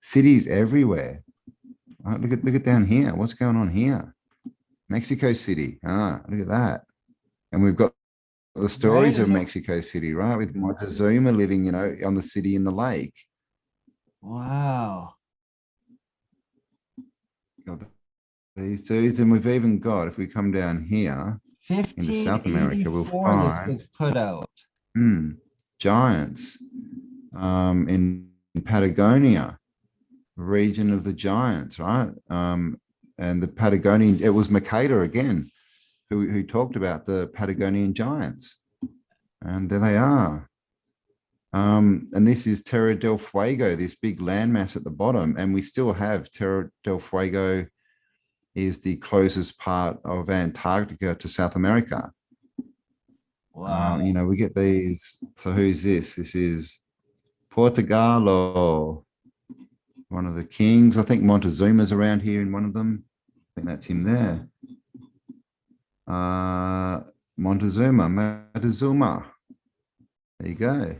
Cities everywhere. Right, look at down here. What's going on here? Mexico City. Look at that. And we've got the stories of Mexico City, right? With Montezuma living, you know, on the city in the lake. Wow. Got these dudes, and we've even got, if we come down here into South America, we'll find this was put out. giants in Patagonia, region of the giants, right? And the Patagonian, it was Makeda again who talked about the Patagonian giants, and there they are. And this is Terra del Fuego, this big landmass at the bottom, and we still have Terra del Fuego is the closest part of Antarctica to South America. Wow. You know, we get these. So who's this? This is Portugal, one of the kings. I think Montezuma's around here in one of them. I think that's him there. Montezuma. There you go.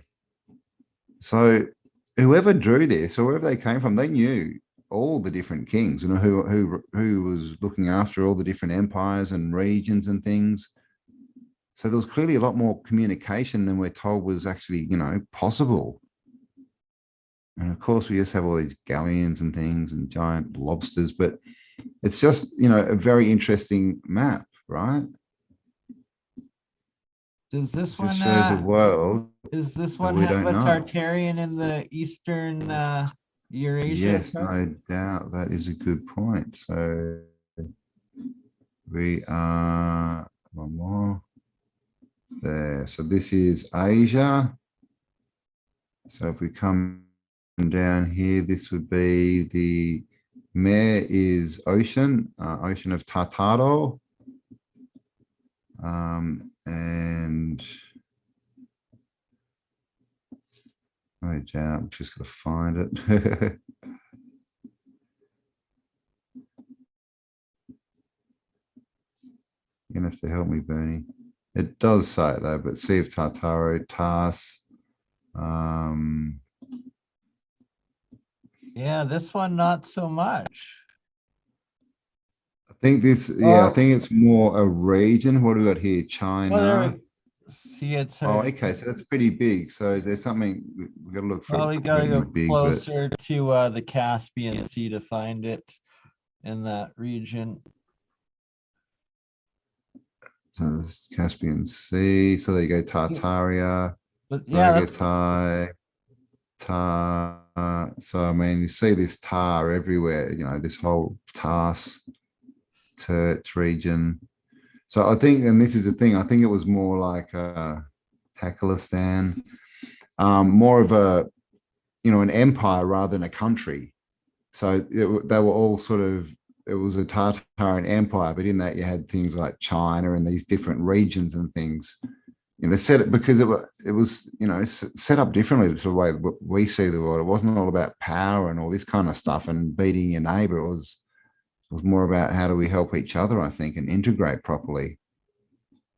So whoever drew this, or wherever they came from, they knew all the different kings, you know, who was looking after all the different empires and regions and things. So there was clearly a lot more communication than we're told was actually, you know, possible. And of course, we just have all these galleons and things and giant lobsters, but it's just, you know, a very interesting map, right? Does this It just one shows a world. Is this one we have don't a know. Tartarian in the eastern Eurasia? Yes, no doubt. That is a good point. So we are one more there. So this is Asia. So if we come down here, this would be the mare is ocean, ocean of Tartaro. And no doubt, I'm just going to find it. You're gonna have to help me, BurnE. It does say it though, but see if Tartaria, TARS. Yeah, this one, not so much. I think this, yeah, I Oh. think it's more a region. What do we got here? Oh, China. there we see it's Oh, her. okay, so that's pretty big. So is there something we got to look for? Probably gotta go big, closer to the Caspian Sea to find it in that region. so this Caspian Sea. So there you go, Tartaria, But yeah, that's Burgatai, tar. So I mean, you see this tar everywhere. You know, this whole Tars, Terts region. So I think, and this is the thing, I think it was more like Takilistan, more of a, you know, an empire rather than a country. So they were all sort of, it was a Tartarian empire, but in that you had things like China and these different regions and things, you know, set it because it was, you know, set up differently to the way we see the world. It wasn't all about power and all this kind of stuff and beating your neighbor. It was more about how do we help each other, I think, and integrate properly,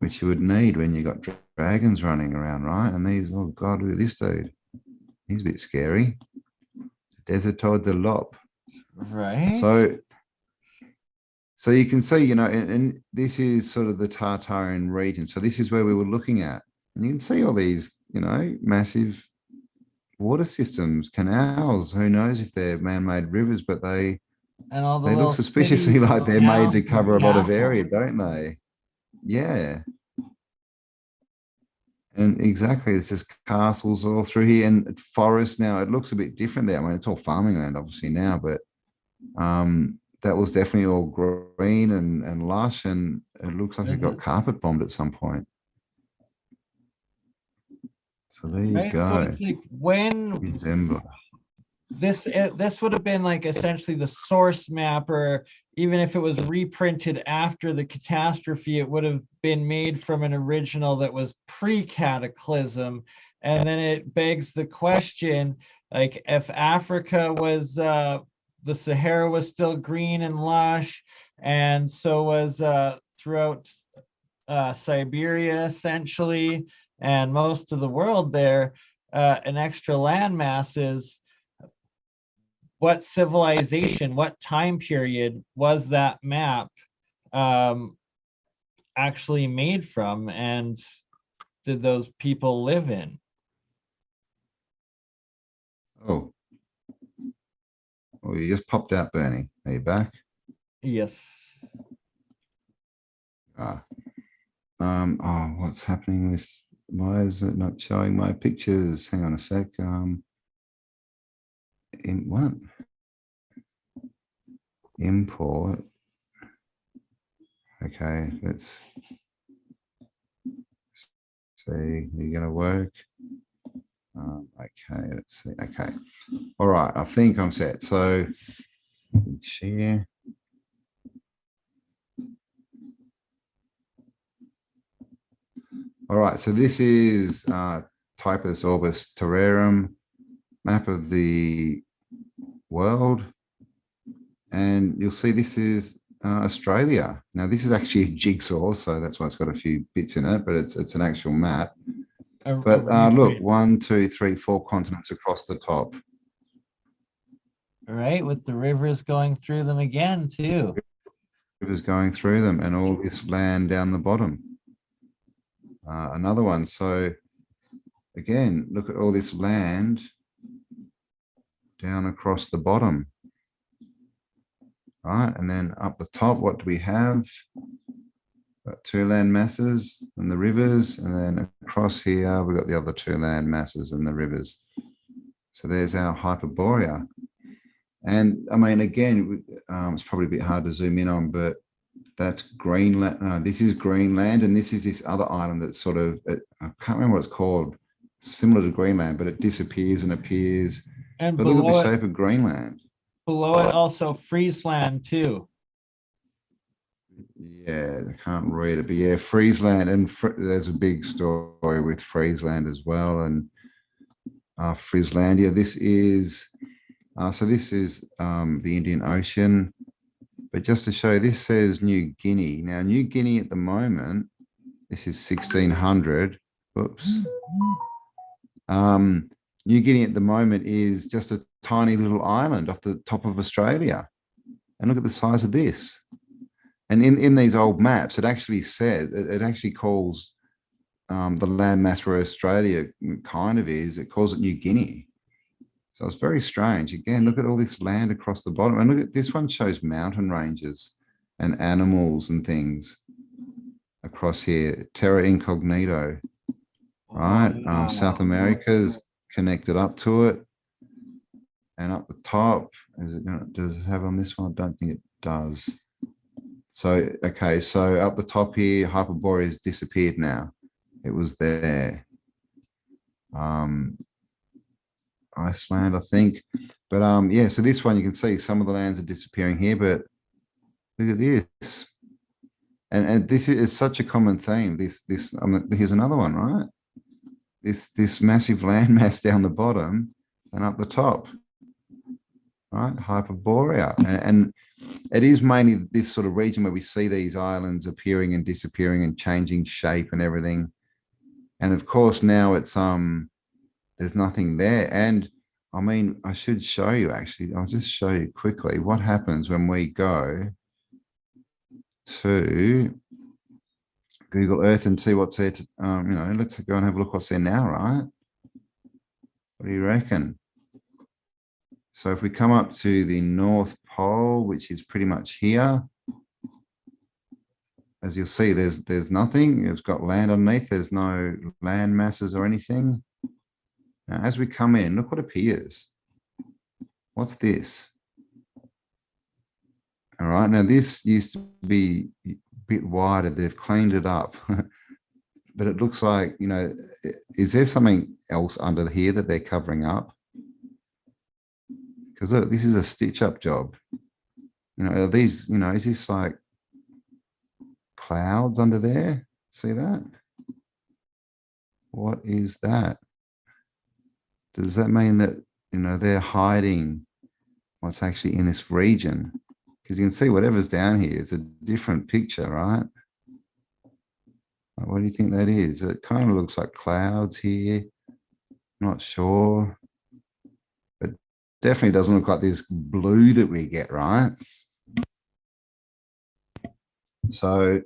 which you would need when you got dragons running around, right? And these, oh God, look at this dude. He's a bit scary. Desertod de Lop. right. So you can see, you know, and this is sort of the Tartarian region. So this is where we were looking at. And you can see all these, you know, massive water systems, canals. Who knows if they're man-made rivers, but they And all the look little suspiciously cities, like they're towns, made to cover a lot of area, castles. don't they? Yeah. And exactly, it's just castles all through here and forests. Now it looks a bit different there. I mean, it's all farming land obviously now, but that was definitely all green and lush, and it looks like it got carpet bombed at some point. So there you Right, so go. it's like when December. this would have been like essentially the source map, or even if it was reprinted after the catastrophe, it would have been made from an original that was pre-cataclysm. And then it begs the question, like if Africa was the Sahara was still green and lush, and so was throughout Siberia essentially, and most of the world there, and extra land masses, what civilization, what time period was that map actually made from, and did those people live in? Oh, you just popped out, BurnE. Are you back? Yes. Oh, what's happening with, why is it not showing my pictures? Hang on a sec. In what? Import. Okay, let's see. You're gonna work. Okay, let's see. Okay, all right. I think I'm set. So share. All right. So this is Typus Orbis Terrarum, map of the world, and you'll see this is Australia. Now this is actually a jigsaw, so that's why it's got a few bits in it, but it's an actual map. But look, 1, 2, 3, 4 continents across the top. Right, with the rivers going through them again too. Rivers going through them, and all this land down the bottom. Another one. So again, look at all this land down across the bottom. Right, and then up the top, what do we have? Got 2 land masses and the rivers, and then across here we've got the other 2 land masses and the rivers. So there's our Hyperborea. And I mean, again, it's probably a bit hard to zoom in on, but that's Greenland. This is Greenland, and this is this other island that's sort of, I can't remember what it's called. It's similar to Greenland, but it disappears and appears. And but look at the shape of Greenland. Below it also Friesland too. Yeah, I can't read it, but yeah, Friesland, and there's a big story with Friesland as well, and Frieslandia. This is so this is the Indian Ocean, But just to show, this says New Guinea. Now, New Guinea at the moment, this is 1600. Whoops. New Guinea at the moment is just a tiny little island off the top of Australia. And look at the size of this. And in these old maps, it actually says, it actually calls the landmass where Australia kind of is, it calls it New Guinea. So it's very strange. Again, look at all this land across the bottom. And look at this one, shows mountain ranges and animals and things across here. Terra Incognito, right? Wow. South America's connected up to it. And up the top, is it gonna, does it have on this one? I don't think it does. So, okay, so up the top here, Hyperborea has disappeared now. It was there. Iceland, I think. But yeah, so this one you can see some of the lands are disappearing here, but look at this. And this is such a common theme. Here's another one, right? This massive landmass down the bottom and up the top, right? Hyperborea. And it is mainly this sort of region where we see these islands appearing and disappearing and changing shape and everything. And of course, now it's there's nothing there. And I mean, I should show you actually. I'll just show you quickly what happens when we go to Google Earth and see what's there. Let's go and have a look what's there now, right? What do you reckon? So if we come up to the North Pole, which is pretty much here, as you'll see, there's nothing. It's got land underneath. There's no land masses or anything. Now, as we come in, look what appears. What's this? All right. Now, this used to be a bit wider. They've cleaned it up. But it looks like, is there something else under here that they're covering up? Because look, this is a stitch-up job. Are these, is this like clouds under there? See that? What is that? Does that mean that, they're hiding what's actually in this region? Because you can see whatever's down here is a different picture, right? What do you think that is? It kind of looks like clouds here. Not sure. But definitely doesn't look like this blue that we get, right? So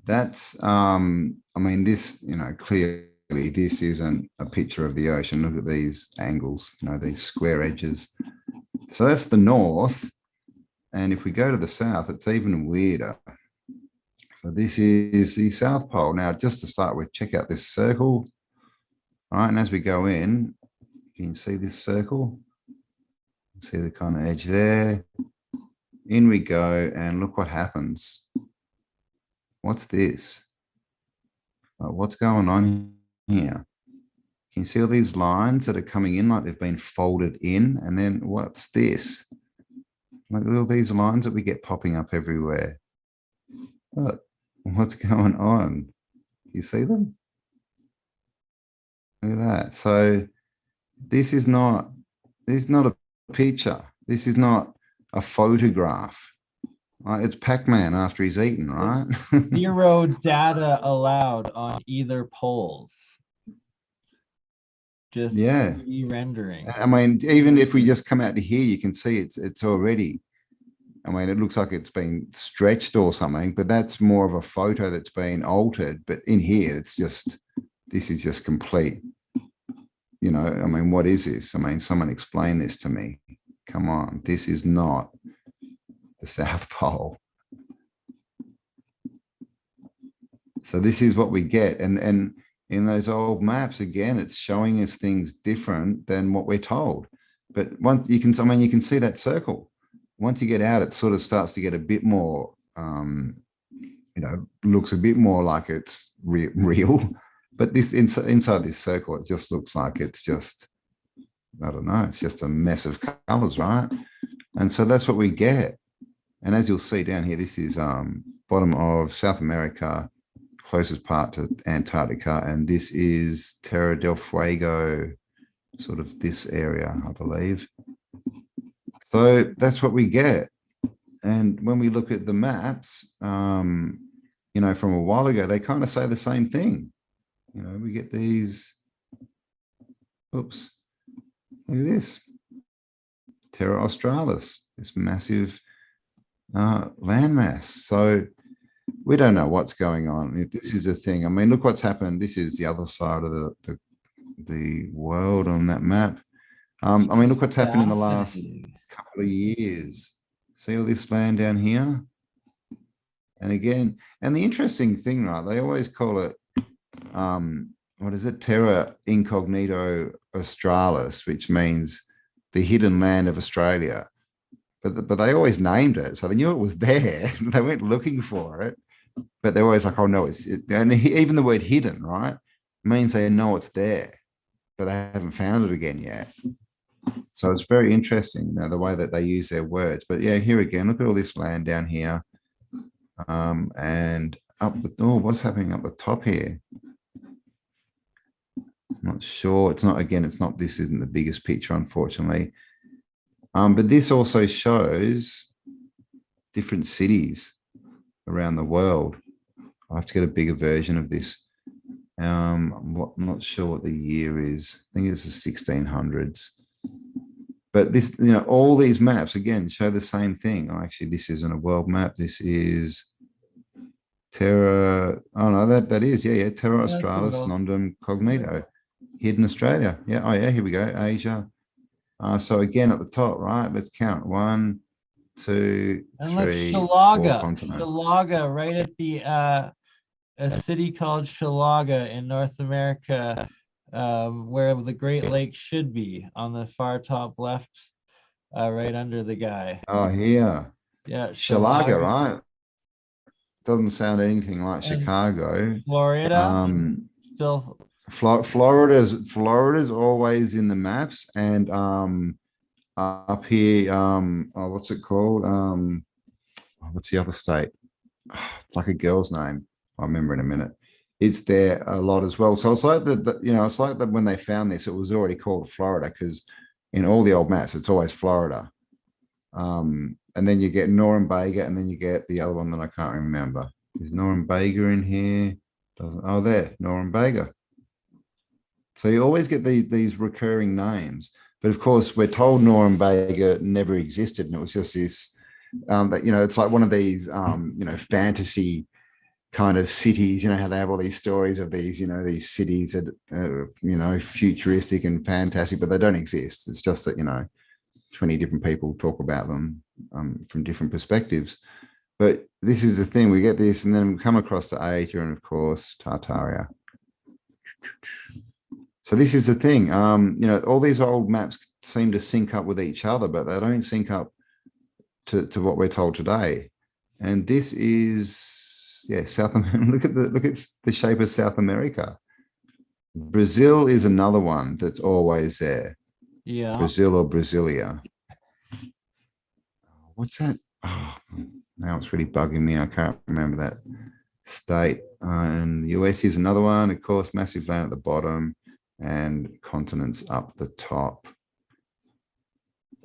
that's, I mean, this, clearly this isn't a picture of the ocean. Look at these angles, these square edges. So that's the north. And if we go to the south, it's even weirder. So this is the South Pole. Now, just to start with, check out this circle. All right, and as we go in, you can see this circle. See the kind of edge there. In we go, and look what happens. What's this? What's going on here? Can you see all these lines that are coming in like they've been folded in? And then what's this? Look at all these lines that we get popping up everywhere. Look, what's going on? You see them? Look at that. So this is not a picture. This is not a photograph. It's Pac-Man after he's eaten, right? 0 data allowed on either poles. Just yeah, re-rendering. I mean, even if we just come out to here, you can see it's already. I mean, it looks like it's been stretched or something, but that's more of a photo that's been altered. But in here, it's just, this is just complete. I mean, what is this? I mean, someone explain this to me. Come on, this is not the South Pole. So this is what we get. And in those old maps, again, it's showing us things different than what we're told. But once you can, you can see that circle. Once you get out, it sort of starts to get a bit more, looks a bit more like it's real. But this inside this circle, it just looks like it's just, I don't know, it's just a mess of colors, right? And so that's what we get. And as you'll see down here, this is bottom of South America, closest part to Antarctica. And this is Terra del Fuego, sort of this area, I believe. So that's what we get. And when we look at the maps, you know, from a while ago, they kind of say the same thing. You know, we get these, oops, look at this, Terra Australis, this massive landmass. So we don't know what's going on. This is a thing. I mean, look what's happened. This is the other side of the world on that map. I mean, look what's happened in the last couple of years. See all this land down here? And again, and the interesting thing, right, they always call it, what is it? Terra Incognito Australis, which means the hidden land of Australia. But they always named it. So they knew it was there. They went looking for it. But they're always like, oh, no, and even the word hidden, right, means they know it's there, but they haven't found it again yet. So it's very interesting, you know, the way that they use their words. But yeah, here again, look at all this land down here. And up the door, what's happening up the top here? I'm not sure. It's not, again, it's not, this isn't the biggest picture, unfortunately. But this also shows different cities around the world. I have to get a bigger version of this. I'm not sure what the year is. I think it's the 1600s. But this, you know, all these maps again show the same thing. Oh, actually, this isn't a world map. This is Terra. Oh no, that is, yeah, Terra Australis Nondum Cognito, hidden Australia. Yeah, oh yeah, here we go, Asia. So again, at the top, right? Let's count 1, 2, And 3, look, 4 Shalaga, continents. Shalaga, right at the a city called Shalaga in North America, where the Great Lakes should be, on the far top left, right under the guy. Oh, here. Yeah, Shalaga, right? Doesn't sound anything like And Chicago. Florida, still. Florida's always in the maps, and up here, oh, what's it called? What's the other state? It's like a girl's name. I'll remember in a minute. It's there a lot as well. So it's like that, you know, it's like that when they found this, it was already called Florida, because in all the old maps, it's always Florida. And then you get Norumbega, and then you get the other one that I can't remember. Is Norumbega in here? Oh, there, Norumbega. So you always get these recurring names. But of course, we're told Norumbega never existed, and it was just this, that, you know, it's like one of these, you know, fantasy kind of cities, you know, how they have all these stories of these, you know, these cities that, you know, futuristic and fantastic, but they don't exist. It's just that, you know, 20 different people talk about them from different perspectives. But this is the thing, we get this, and then we come across to Asia, and of course, Tartaria. So this is the thing, you know, all these old maps seem to sync up with each other, but they don't sync up to what we're told today. And this is, yeah, South America. Look at the shape of South America. Brazil is another one that's always there. Yeah. Brazil or Brasilia. What's that? Oh, now it's really bugging me. I can't remember that state. And the US is another one, of course, massive land at the bottom and continents up the top.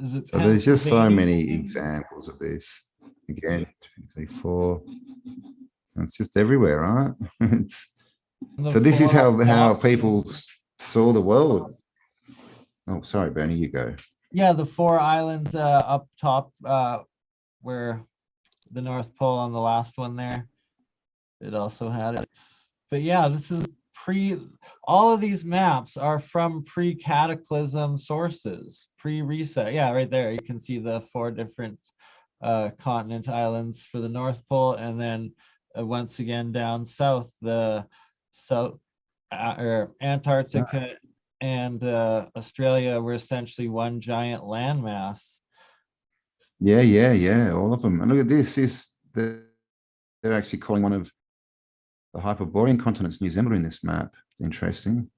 So there's just so many examples of this. Again, 2, 3, 4. It's just everywhere, right? So this is how people saw the world. Oh, sorry, Bernie, you go. Yeah, the 4 islands up top, where the North Pole on the last one there, it also had it. But yeah, this is all of these maps are from pre-cataclysm sources, pre-reset. Yeah, right there, you can see the 4 different continent islands for the North Pole, and then once again down south, the Antarctica and Australia were essentially one giant landmass. Yeah, all of them. And look at this. They're actually calling one of the Hyperborean continents New Zealand in this map. Interesting.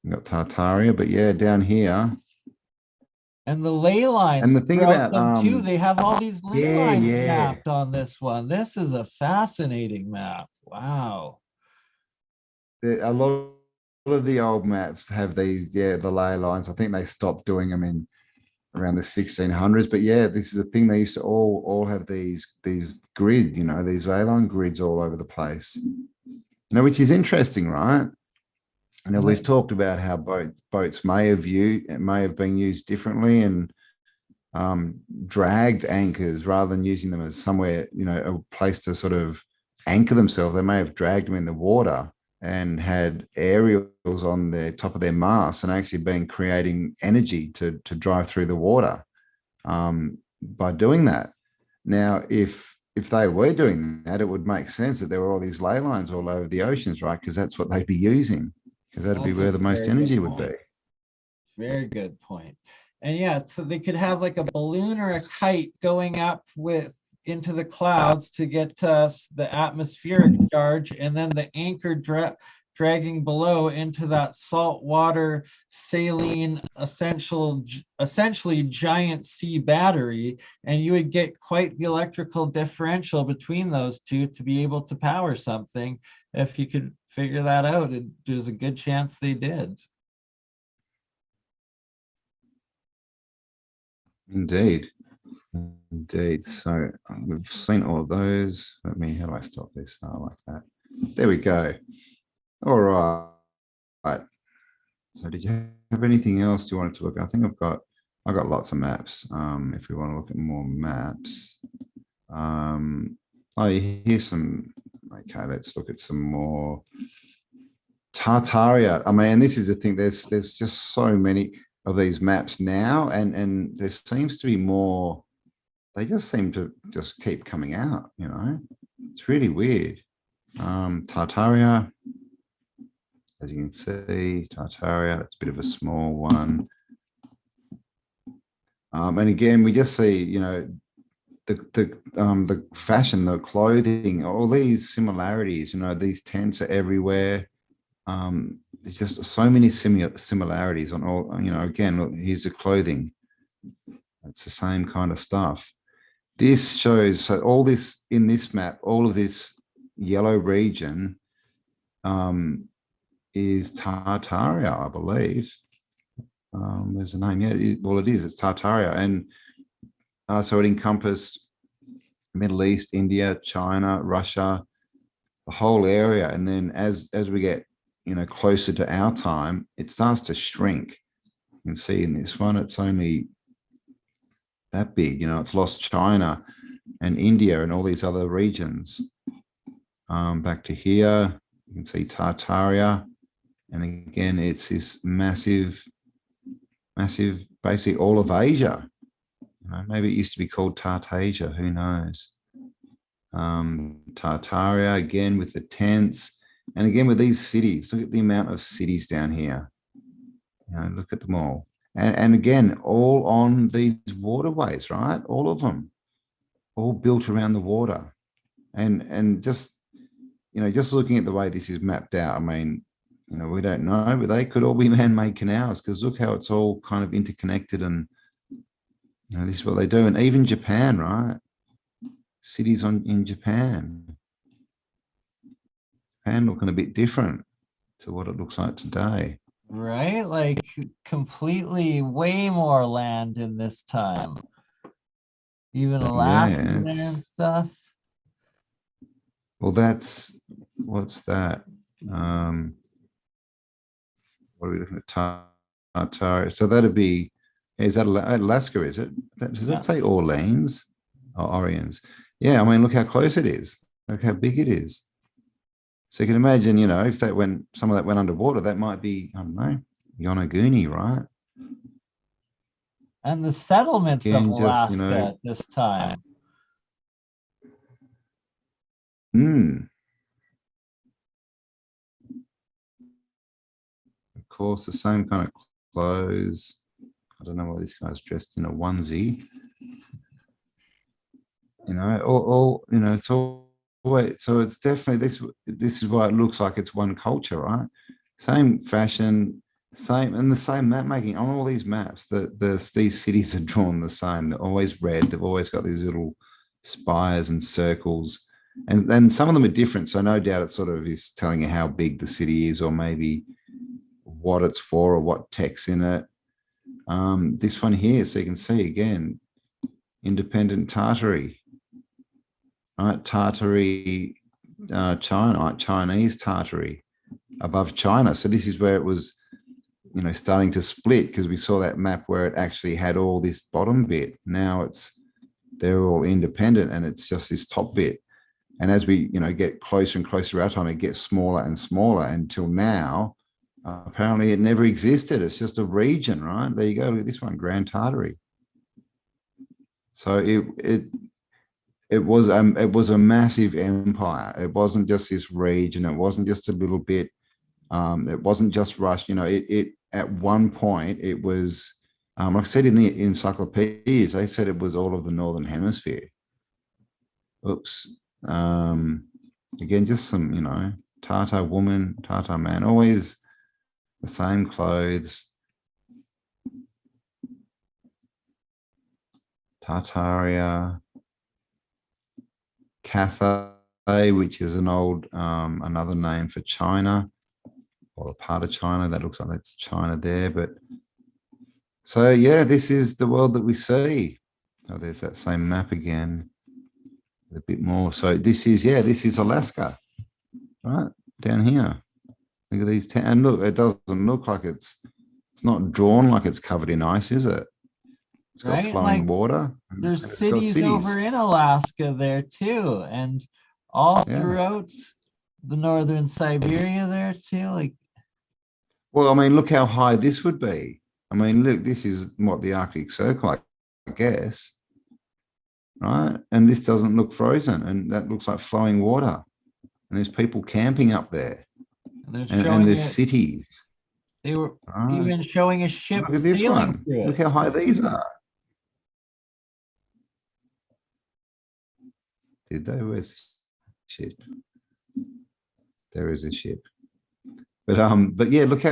We've got Tartaria, but yeah, down here. And the ley lines. And the thing about them too, they have all these ley lines mapped on this one. This is a fascinating map. Wow. A lot of the old maps have these, the ley lines. I think they stopped doing them in around the 1600s. But yeah, this is a thing. They used to all have these grid, you know, these ley line grids all over the place. You know, which is interesting, right? You know, we've talked about how boats may have been used differently and dragged anchors rather than using them as somewhere, you know, a place to sort of anchor themselves. They may have dragged them in the water and had aerials on the top of their masts and actually been creating energy to drive through the water by doing that. Now, if they were doing that, it would make sense that there were all these ley lines all over the oceans, right? Because that's what they'd be using, because that'd be where the most energy would be. Very good point. And yeah, so they could have like a balloon or a kite going up into the clouds to get the atmospheric charge, and then the anchor dragging below into that saltwater saline essentially giant sea battery, and you would get quite the electrical differential between those two to be able to power something. If you could figure that out, there's a good chance they did. Indeed. So we've seen all of those. How do I stop this? Oh, like that. There we go. All right. So did you have anything else you wanted to look at? I think I've got lots of maps. If we want to look at more maps. Here's some. Okay, let's look at some more. Tartaria. I mean, this is the thing. There's just so many of these maps now, and there seems to be more. They just seem to just keep coming out, you know. It's really weird. Tartaria, as you can see, Tartaria, that's a bit of a small one. And again, we just see, you know, the fashion, the clothing, all these similarities, you know, these tents are everywhere. There's just so many similarities on all, you know, again, look, here's the clothing. It's the same kind of stuff. This shows, so all this in this map, all of this yellow region is Tartaria, I believe. There's a name, yeah, it is, it's Tartaria. And so it encompassed Middle East, India, China, Russia, the whole area. And then as we get, you know, closer to our time, it starts to shrink. You can see in this one, it's only that big, you know, it's lost China and India and all these other regions. Back to here, you can see Tartaria. And again, it's this massive, basically all of Asia. You know, maybe it used to be called Tartasia, who knows? Tartaria, again, with the tents. And again, with these cities, look at the amount of cities down here. You know, look at them all. And again, all on these waterways, right? All of them, all built around the water. And just, you know, just looking at the way this is mapped out, I mean, you know, we don't know, but they could all be man-made canals, because look how it's all kind of interconnected, and, you know, this is what they do. And even Japan, right? Cities in Japan looking a bit different to what it looks like today. Right? Like completely way more land in this time. Even Alaska and stuff. Well, what's that? What are we looking at? Tartaria. So that'd be, is that Alaska, is it? Does that say Orleans or Orions? Yeah, I mean, look how close it is. Look how big it is. So you can imagine, you know, if some of that went underwater, that might be, I don't know, Yonaguni, right? And the settlements of Alaska, just, you know, at this time. Of course, the same kind of clothes. I don't know why this guy's dressed in a onesie. You know, all you know, it's all. So it's definitely this is why it looks like it's one culture, right? Same fashion, the same map making on all these maps. These cities are drawn the same. They're always red. They've always got these little spires and circles, and some of them are different. So no doubt it sort of is telling you how big the city is, or maybe what it's for, or what tech's in it. This one here, so you can see again, independent Tartary, right? Tartary, China, like Chinese Tartary above China. So this is where it was, you know, starting to split, because we saw that map where it actually had all this bottom bit. Now they're all independent, and it's just this top bit. And as we, you know, get closer and closer to our time, it gets smaller and smaller until now. Apparently, it never existed. It's just a region, right? There you go. Look at this one, Grand Tartary. So it was a massive empire. It wasn't just this region. It wasn't just a little bit. It wasn't just Russia. You know, it at one point it was. Like I said in the encyclopedias, they said it was all of the northern hemisphere. Oops. Again, just some, you know, Tartar woman, Tartar man, always the same clothes. Tartaria, Cathay, which is an old, another name for China, or a part of China. That looks like that's China there. But so, yeah, this is the world that we see. Oh, there's that same map again, a bit more. So this is, yeah, this is Alaska, right down here. Look at these, and look, it doesn't look like it's not drawn like it's covered in ice, is it? It's got Right? flowing Like, water. there's And it's got cities over in Alaska there too, and all Yeah. throughout the northern Siberia there too. Like, Well, I mean, look how high this would be. I mean, look, this is what the Arctic Circle, I guess, right? And this doesn't look frozen, and that looks like flowing water. And there's people camping up there, they're and showing there's it. cities. They were Right? even showing a ship Look at this sailing one. through Look it. how high these are. Did they? Where's the ship? There is a ship. But yeah, look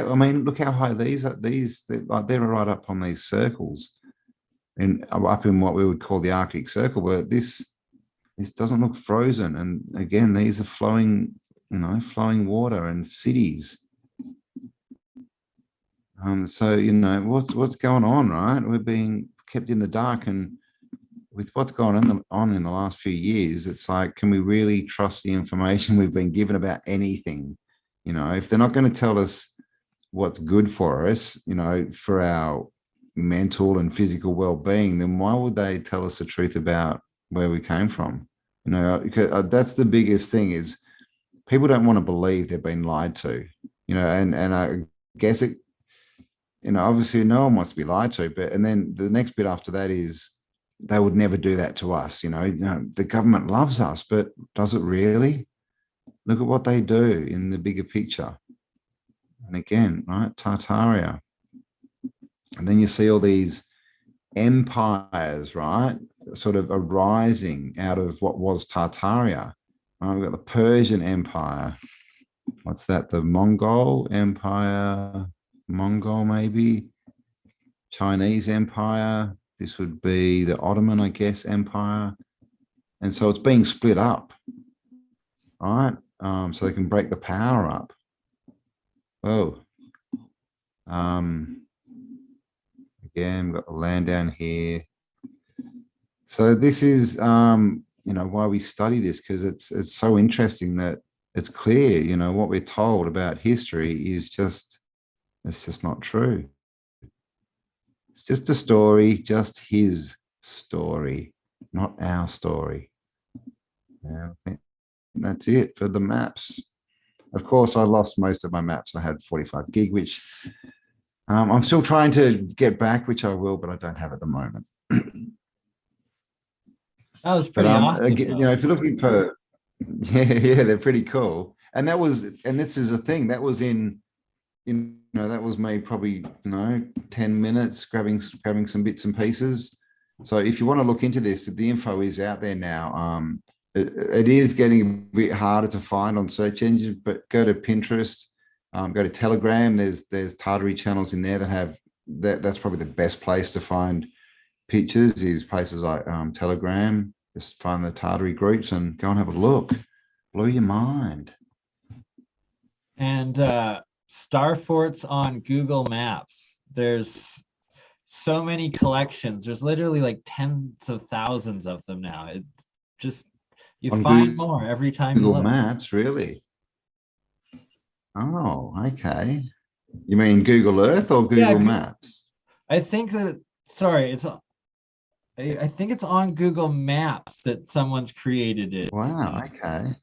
how high these are. They're right up on these circles, and up in what we would call the Arctic Circle. But this doesn't look frozen. And again, these are flowing, you know, flowing water and cities. So you know what's going on, right? We're being kept in the dark, and with what's gone on in the last few years, it's like, can we really trust the information we've been given about anything? You know, if they're not going to tell us what's good for us, you know, for our mental and physical well-being, then why would they tell us the truth about where we came from? You know, because that's the biggest thing, is people don't want to believe they've been lied to, you know, and I guess it, you know, obviously no one wants to be lied to, but, and then the next bit after that is, they would never do that to us. You know, the government loves us, but does it really? Look at what they do in the bigger picture. And again, right, Tartaria. And then you see all these empires, right, sort of arising out of what was Tartaria. Right, we've got the Persian Empire. What's that? The Mongol Empire, Mongol maybe, Chinese Empire. This would be the Ottoman, I guess, Empire. And so it's being split up, right? So they can break the power up. Oh, again, we've got the land down here. So this is, you know, why we study this, because it's so interesting that it's clear, you know, what we're told about history is just, it's just not true. It's just a story, just his story, not our story. Yeah, I think that's it for the maps. Of course, I lost most of my maps. I had 45 gig, which I'm still trying to get back, which I will, but I don't have at the moment. That was pretty awesome. Again, you know, if you're looking for, yeah, they're pretty cool. And that was, and this is a thing that was in, you know, that was me probably, you know, 10 minutes grabbing some bits and pieces. So if you want to look into this, the info is out there now. It is getting a bit harder to find on search engines, but go to Pinterest, go to Telegram. There's Tartary channels in there that have that's probably the best place to find pictures, is places like Telegram. Just find the Tartary groups and go and have a look. Blow your mind. And star forts on Google Maps. There's so many collections. There's literally like tens of thousands of them now. It just, you On find more every time you Google look. Maps, really? Oh, okay. You mean Google Earth or Yeah, Google Maps? I think that, sorry, I think it's on Google Maps that someone's created it. Wow, okay.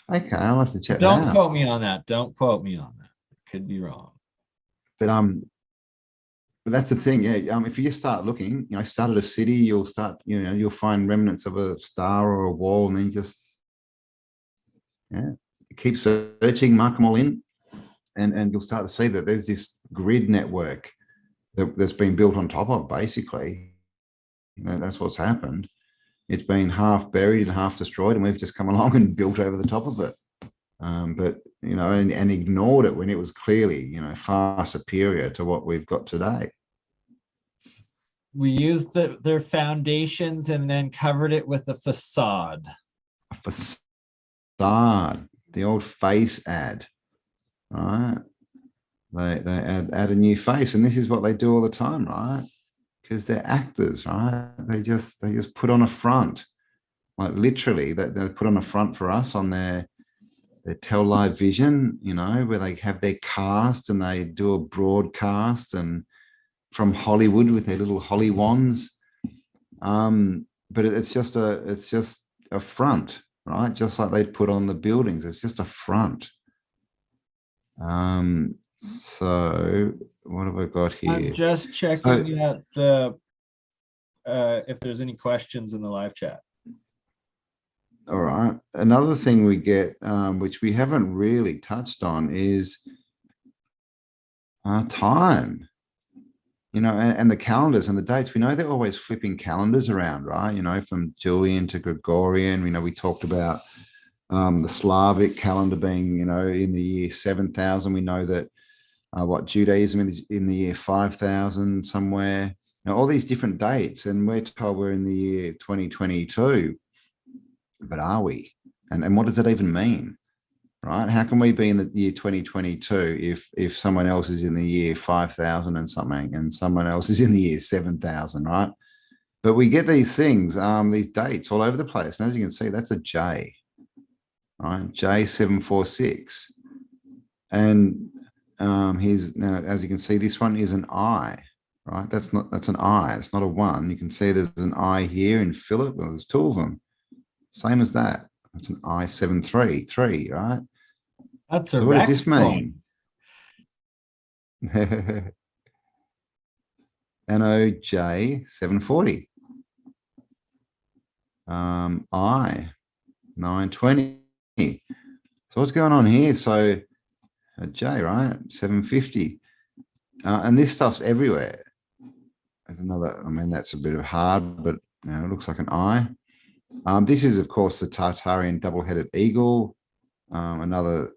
Okay, I'll have to check that Don't out. quote me on that. Don't quote me on that. Could be wrong. But that's the thing, yeah. If you just start looking, start at a city, you'll start, you'll find remnants of a star or a wall, and then you just, yeah, keep searching, mark them all in, and you'll start to see that there's this grid network that's been built on top of, basically. That's what's happened. It's been half buried and half destroyed, and we've just come along and built over the top of it. But and ignored it when it was clearly far superior to what we've got today. We used their foundations and then covered it with a facade. A facade, the old face ad, right? They add a new face, and this is what they do all the time, right? Because they're actors, right? They just put on a front, like literally they put on a front for us on their Tell Live Vision, where they have their cast and they do a broadcast and from Hollywood with their little Holly wands. But it's just a front, right? Just like they'd put on the buildings. It's just a front. So what have I got here? I'm just checking out the if there's any questions in the live chat. All right. Another thing we get, which we haven't really touched on, is time. And the calendars and the dates. We know they're always flipping calendars around, right? From Julian to Gregorian. We talked about the Slavic calendar being, in the year 7,000. We know that Judaism is in the year 5,000 somewhere. All these different dates, and we're told we're in the year 2022. But are we? And what does that even mean? Right? How can we be in the year 2022 if someone else is in the year 5,000 and something, and someone else is in the year 7,000, right? But we get these things, these dates all over the place. And as you can see, that's a J, right? J746. And here's now, as you can see, this one is an I, right? That's an I. It's not a 1. You can see there's an I here in Philip. Well, there's 2 of them. Same as that. That's an I733, right? That's so what does this mean? NOJ740. I920. So what's going on here? So a J, right? 750. And this stuff's everywhere. There's another, that's a bit of hard, but it looks like an I. This is, of course, the Tartarian double-headed eagle, another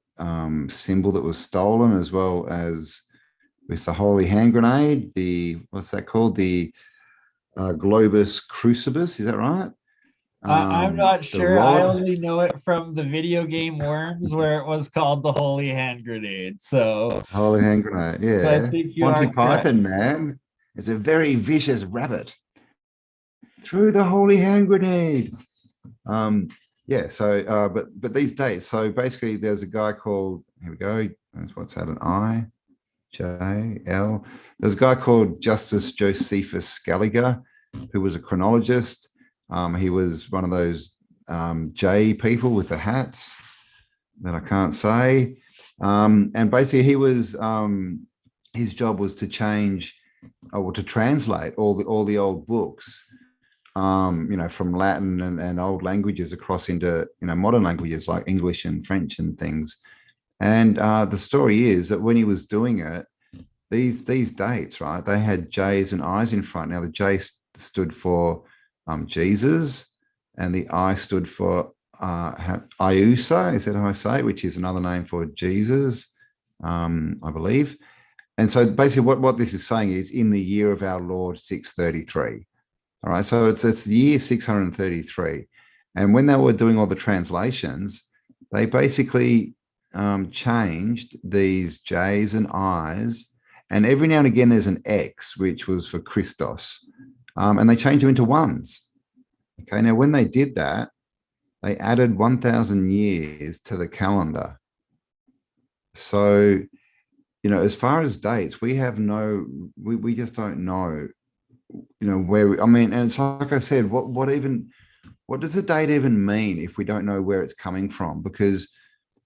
symbol that was stolen, as well as with the holy hand grenade, what's that called? The Globus Crucibus, is that right? I'm not sure. I only know it from the video game Worms, where it was called the holy hand grenade. So holy hand grenade, yeah. So I think you Monty are Python, man. It's a very vicious rabbit. Through the holy hand grenade. Yeah, so but these days, so basically there's a guy called, here we go, that's what's that, an I, J, L. There's a guy called Justus Josephus Scaliger, who was a chronologist. He was one of those J people with the hats that I can't say. And basically he was, his job was to change or to translate all the old books, from Latin and old languages across into, modern languages like English and French and things. And the story is that when he was doing it, these dates, right, they had J's and I's in front. Now the J stood for Jesus, and the I stood for Iusa, is that how I say, which is another name for Jesus, I believe. And so basically what this is saying is in the year of our Lord 633. All right, so it's the year 633. And when they were doing all the translations, they basically changed these J's and I's And every now and again, there's an X, which was for Christos. And they changed them into ones. Okay, now when they did that, they added 1,000 years to the calendar. So, you know, as far as dates, we have no, we just don't know, you know, where, I mean, and it's like I said, what does the date even mean if we don't know where it's coming from? Because,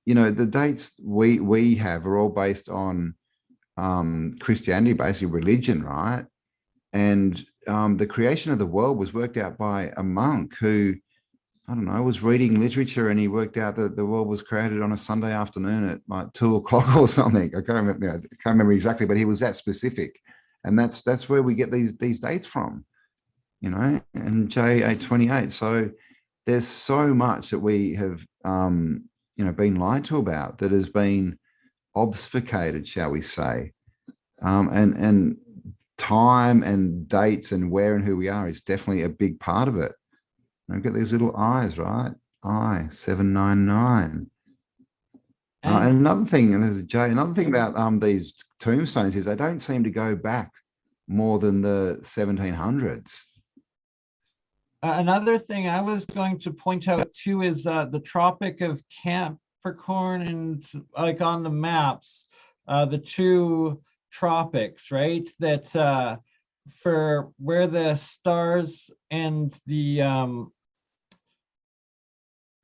you know, the dates we have are all based on Christianity, basically religion, right? And the creation of the world was worked out by a monk who, I don't know, was reading literature, and he worked out that the world was created on a Sunday afternoon at like 2 o'clock or something. I can't remember exactly, but he was that specific. And that's where we get these dates from, you know, and J828. So there's so much that we have, you know, been lied to about that has been obfuscated, shall we say. And time and dates and where and who we are is definitely a big part of it. Look at these little eyes, right? I-799. And another thing, and there's a J, another thing about these tombstones is they don't seem to go back more than the 1700s. Another thing I was going to point out too is the Tropic of Capricorn, and like on the maps, the two tropics, right? That for where the stars and the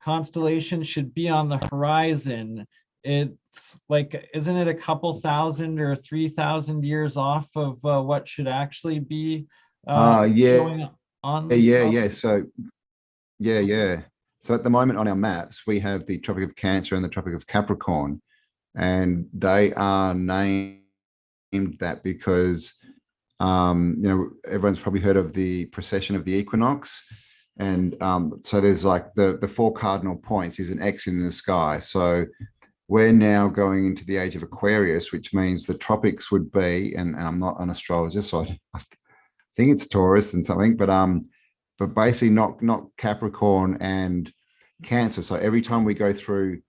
constellation should be on the horizon, it's like, isn't it a couple thousand or 3,000 years off of what should actually be going on? Yeah. So yeah. So at the moment on our maps, we have the Tropic of Cancer and the Tropic of Capricorn, and they are named that because you know, everyone's probably heard of the precession of the equinox. And so there's like the 4 cardinal points is an X in the sky. So we're now going into the age of Aquarius, which means the tropics would be, and I'm not an astrologer, so I think it's Taurus and something, but basically not Capricorn and Cancer. So every time we go through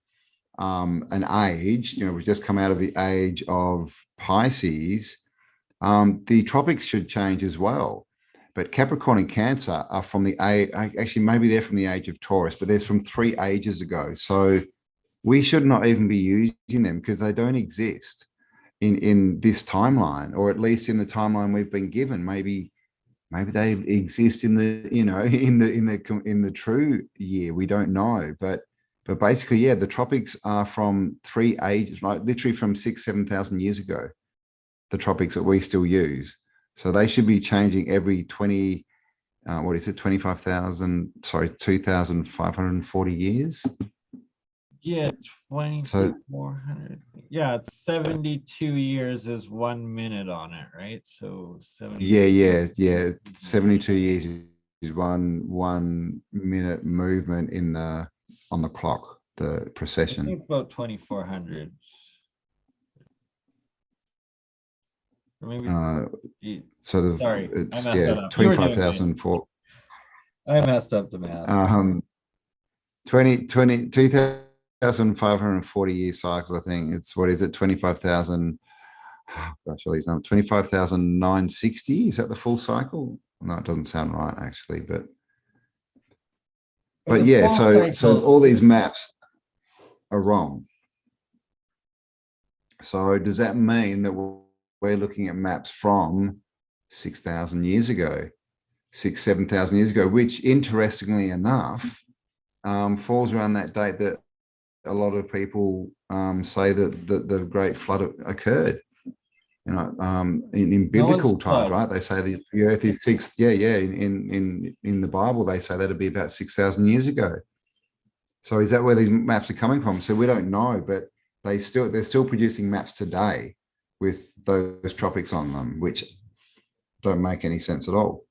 an age, you know, we've just come out of the age of Pisces, the tropics should change as well. But Capricorn and Cancer are from the age, actually maybe they're from the age of Taurus, but there's from 3 ages ago. So we should not even be using them because they don't exist in this timeline, or at least in the timeline we've been given. Maybe they exist in the, you know, in the true year. We don't know, but basically, yeah, the tropics are from 3 ages, like literally from 6,000-7,000 years ago. The tropics that we still use. So they should be changing every 2,540 years. Yeah, 2,400. Yeah, it's 72 years is 1 minute on it, right? So 70. Yeah. 72 years is one minute movement on the clock, the precession. I think about 2,400. Or maybe, so sorry, it's, I messed that up. 25,004. I messed up the math. 2,540 year cycles. I think it's, what is it, 25,000? Gosh, all these numbers, 25,960. Is that the full cycle? No, it doesn't sound right actually, but yeah. So all these maps are wrong. So does that mean that we're looking at maps from 6,000 years ago, 7,000 years ago, which interestingly enough falls around that date that a lot of people say that the Great Flood occurred. You know, in biblical times, right? They say the Earth is 6. Yeah. In the Bible, they say that'd be about 6,000 years ago. So is that where these maps are coming from? So we don't know, but they're still producing maps today with those tropics on them, which don't make any sense at all.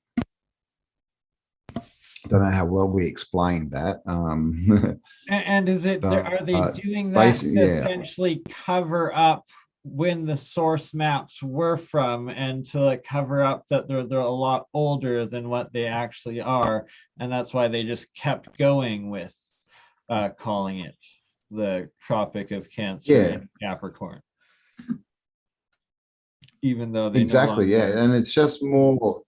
Don't know how well we explained that. And is it, are they doing that to essentially cover up when the source maps were from, and to like cover up that they're a lot older than what they actually are, and that's why they just kept going with calling it the Tropic of Cancer and Capricorn? even though they Exactly, no longer... yeah. And it's just more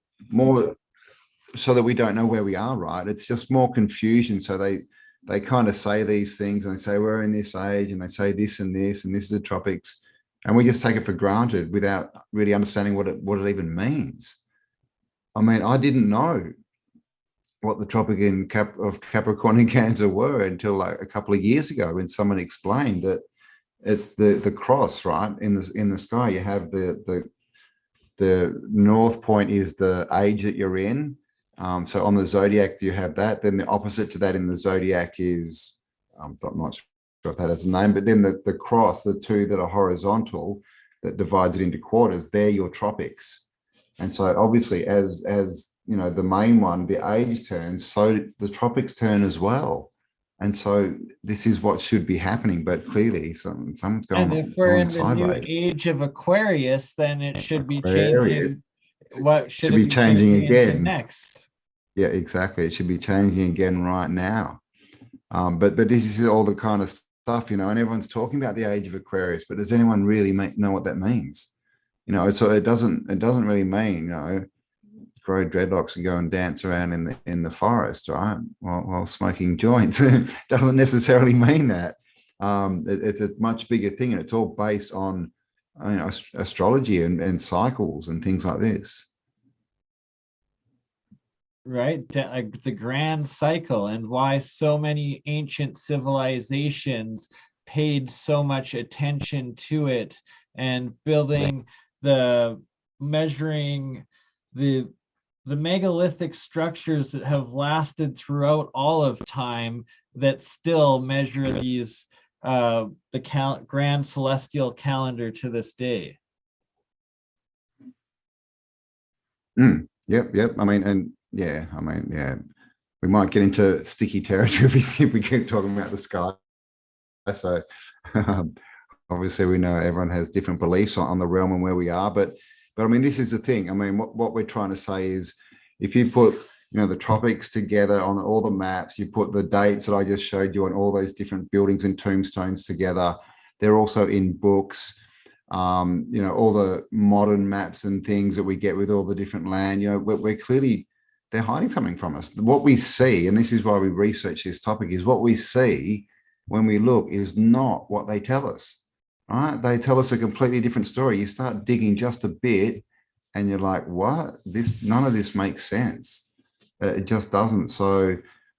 so that we don't know where we are, right? It's just more confusion. So they kind of say these things and they say we're in this age and they say this and this is the tropics, and we just take it for granted without really understanding what it even means. I mean, I didn't know what the tropic of Capricorn and Cancer were until like a couple of years ago, when someone explained that it's the cross, right? In the sky, you have the north point is the age that you're in. So on the zodiac, you have that. Then the opposite to that in the zodiac is, I'm not sure if that has a name, but then the cross, the two that are horizontal, that divides it into quarters, they're your tropics. And so obviously, as you know, the main one, the age turns, so the tropics turn as well. And so this is what should be happening, but clearly something's And going if we're in the sideways. new age of Aquarius, then it should be Aquarius. changing. What should Should it be be changing changing into again. next? Yeah, exactly. It should be changing again right now. But this is all the kind of stuff, you know, and everyone's talking about the age of Aquarius, but does anyone really know what that means? You know, so it doesn't really mean, you know, grow dreadlocks and go and dance around in the forest, right? While smoking joints. It doesn't necessarily mean that. It's a much bigger thing, and it's all based on, you know, astrology and cycles and things like this. Right, like the grand cycle, and why so many ancient civilizations paid so much attention to it, and building measuring the megalithic structures that have lasted throughout all of time, that still measure these the grand celestial calendar to this day. Yep. I mean, and yeah, I mean, yeah, we might get into sticky territory if we keep talking about the sky. So obviously we know everyone has different beliefs on the realm and where we are, but I mean, this is the thing. I mean, what we're trying to say is, if you put, you know, the tropics together on all the maps, you put the dates that I just showed you on all those different buildings and tombstones together, they're also in books. You know, all the modern maps and things that we get with all the different land, you know, we're clearly, they're hiding something from us. What we see, and this is why we research this topic, is what we see when we look is not what they tell us, right? They tell us a completely different story. You start digging just a bit and you're like, what? None of this makes sense. It just doesn't. So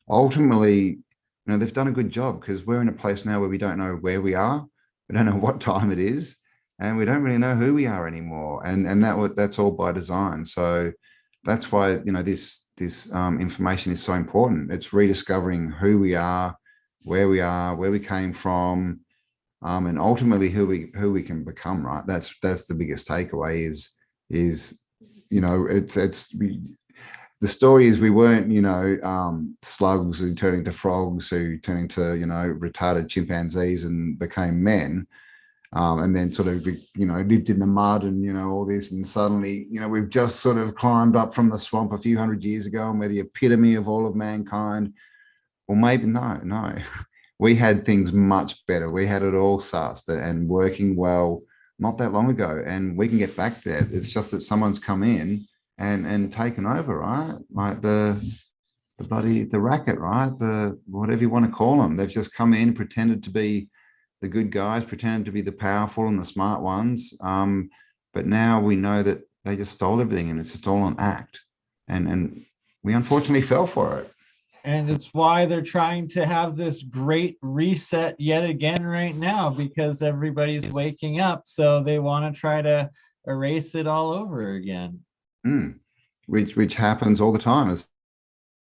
ultimately, you know, they've done a good job, because we're in a place now where we don't know where we are. We don't know what time it is, and we don't really know who we are anymore. And that's all by design. So that's why, you know, this information is so important. It's rediscovering who we are, where we came from, and ultimately who we can become. Right. That's the biggest takeaway. Is you know, the story is we weren't, you know, slugs who turned into frogs, who turned into, you know, retarded chimpanzees and became men. And then sort of, you know, lived in the mud and, you know, all this, and suddenly, you know, we've just sort of climbed up from the swamp a few hundred years ago, and we're the epitome of all of mankind. Well, maybe no. We had things much better. We had it all sussed and working well not that long ago, and we can get back there. It's just that someone's come in and taken over, right? Like the racket, right? The whatever you want to call them. They've just come in, pretended to be the good guys, pretended to be the powerful and the smart ones. But now we know that they just stole everything, and it's just all an act. And we unfortunately fell for it. And it's why they're trying to have this great reset yet again right now, because everybody's waking up. So they want to try to erase it all over again. Which happens all the time. As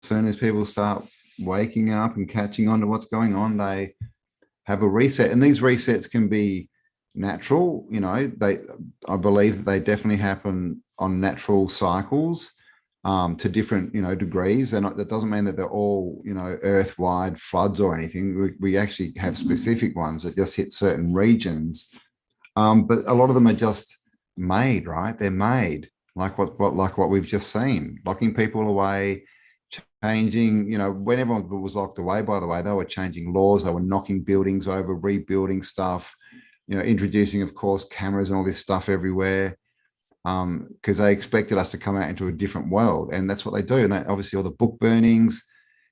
soon as people start waking up and catching on to what's going on, they have a reset. And these resets can be natural. You know, I believe that they definitely happen on natural cycles, to different, you know, degrees. And that doesn't mean that they're all, you know, earth-wide floods or anything. We actually have specific ones that just hit certain regions. But a lot of them are just made, right? They're made like what we've just seen, locking people away, changing, you know, when everyone was locked away, by the way, they were changing laws, they were knocking buildings over, rebuilding stuff, you know, introducing, of course, cameras and all this stuff everywhere. because they expected us to come out into a different world, and that's what they do. And they, obviously all the book burnings,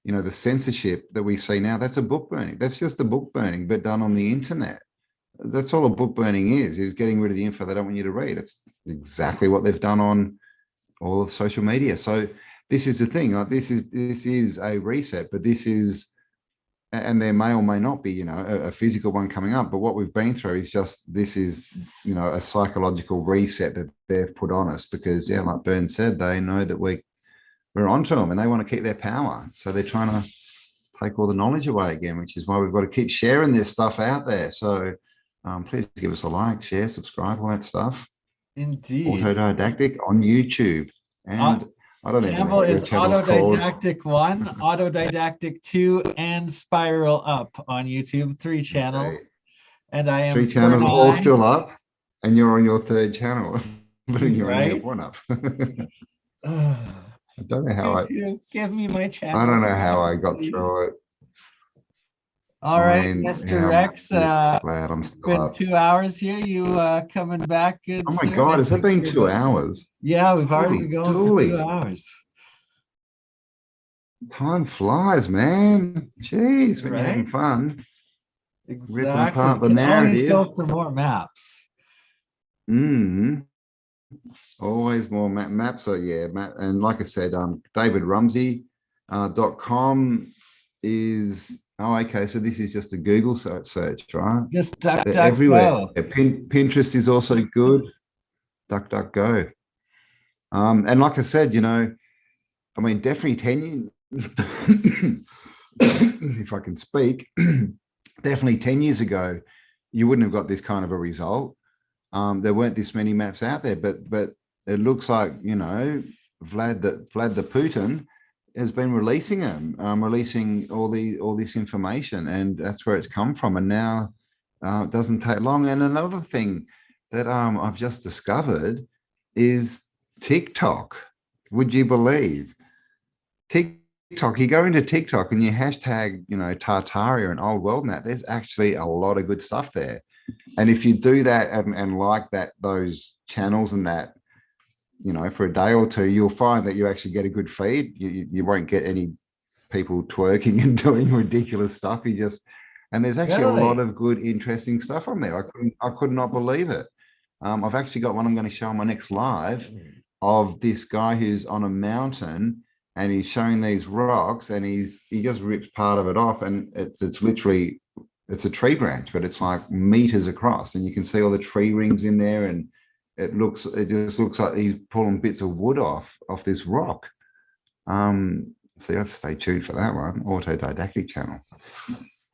you know, the censorship that we see now, that's a book burning. That's just a book burning, but done on the internet. That's all a book burning is getting rid of the info they don't want you to read. It's exactly what they've done on all of social media. So this is the thing, like this is a reset, but this is, and there may or may not be, you know, a physical one coming up, but what we've been through is just, this is, you know, a psychological reset that they've put on us, because yeah, like Burn said, they know that we're onto them and they want to keep their power. So they're trying to take all the knowledge away again, which is why we've got to keep sharing this stuff out there. So please give us a like, share, subscribe, all that stuff. Indeed. AutoDidactic on YouTube. And I don't even know Campbell what your is channel's called. AutoDidactic 1, AutoDidactic 2, and Spiral Up on YouTube. 3 channels. Okay. And I am 3 channels all BurnEye. still up, and you're on your 3rd channel, but you're only Right? have 1 up. I don't know how Give me my channel. I don't know how I got through it. All right, Mr. Rex. Glad I'm still Been up. 2 hours here. You coming back? Good Oh my soon? God, I has that think been you're 2 hours? Yeah, we've already Holy been going for 2 dooly. hours. Time flies, man. Jeez, when you're having Right? fun. Ripping Exactly. apart the Can always narrative. go for more maps. Always more maps. So yeah, and like I said, davidrumsey.com is, oh, okay. So this is just a Google search, right? Just They're duck, everywhere. go. Pinterest is also good. DuckDuckGo. And like I said, you know, I mean, definitely 10 years, if I can speak, definitely 10 years ago, you wouldn't have got this kind of a result. There weren't this many maps out there, but it looks like, you know, Vlad the Putin has been releasing them, releasing all this information, and that's where it's come from. And now it doesn't take long. And another thing that I've just discovered is TikTok. Would you believe? TikTok, you go into TikTok and you hashtag, you know, Tartaria and Old World and that, there's actually a lot of good stuff there. And if you do that and like that, those channels and that, you know, for a day or two, you'll find that you actually get a good feed. You won't get any people twerking and doing ridiculous stuff. You just, and there's actually a lot of good, interesting stuff on there. I could not believe it. I've actually got one I'm going to show on my next live of this guy who's on a mountain and he's showing these rocks, and he just rips part of it off, and it's literally, it's a tree branch, but it's like meters across, and you can see all the tree rings in there, and it just looks like he's pulling bits of wood off this rock. So you have to stay tuned for that one, AutoDidactic channel.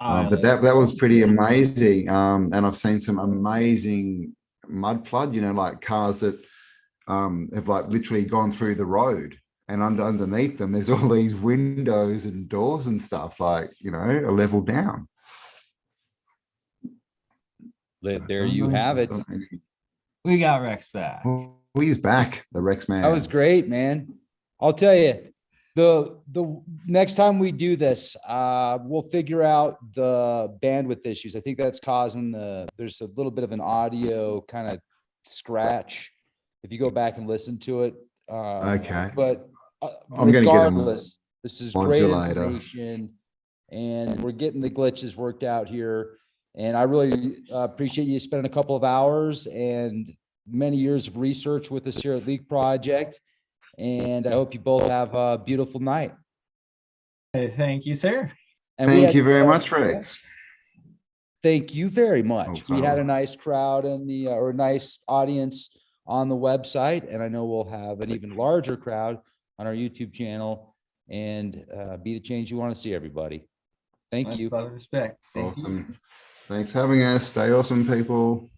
But that was pretty amazing. And I've seen some amazing mud flood, you know, like cars that have like literally gone through the road, and underneath them there's all these windows and doors and stuff, like, you know, a level down. There you have it. We got Rex back. Oh, he's back, the Rex man. That was great, man. I'll tell you, the next time we do this, we'll figure out the bandwidth issues. I think that's causing there's a little bit of an audio kind of scratch if you go back and listen to it. Okay. But I'm going to get him. This is great Modulator. information, and we're getting the glitches worked out here. And I really appreciate you spending a couple of hours and many years of research with us here at LeakProject. And I hope you both have a beautiful night. Thank you, sir. And Thank you very much, Rex. Thank you very much. Oh, We had a nice crowd in the, or a nice audience on the website. And I know we'll have an even larger crowd on our YouTube channel, and be the change you want to see, everybody. Thank you. Respect. Thank you. Awesome. Thanks for having us. Stay awesome, people.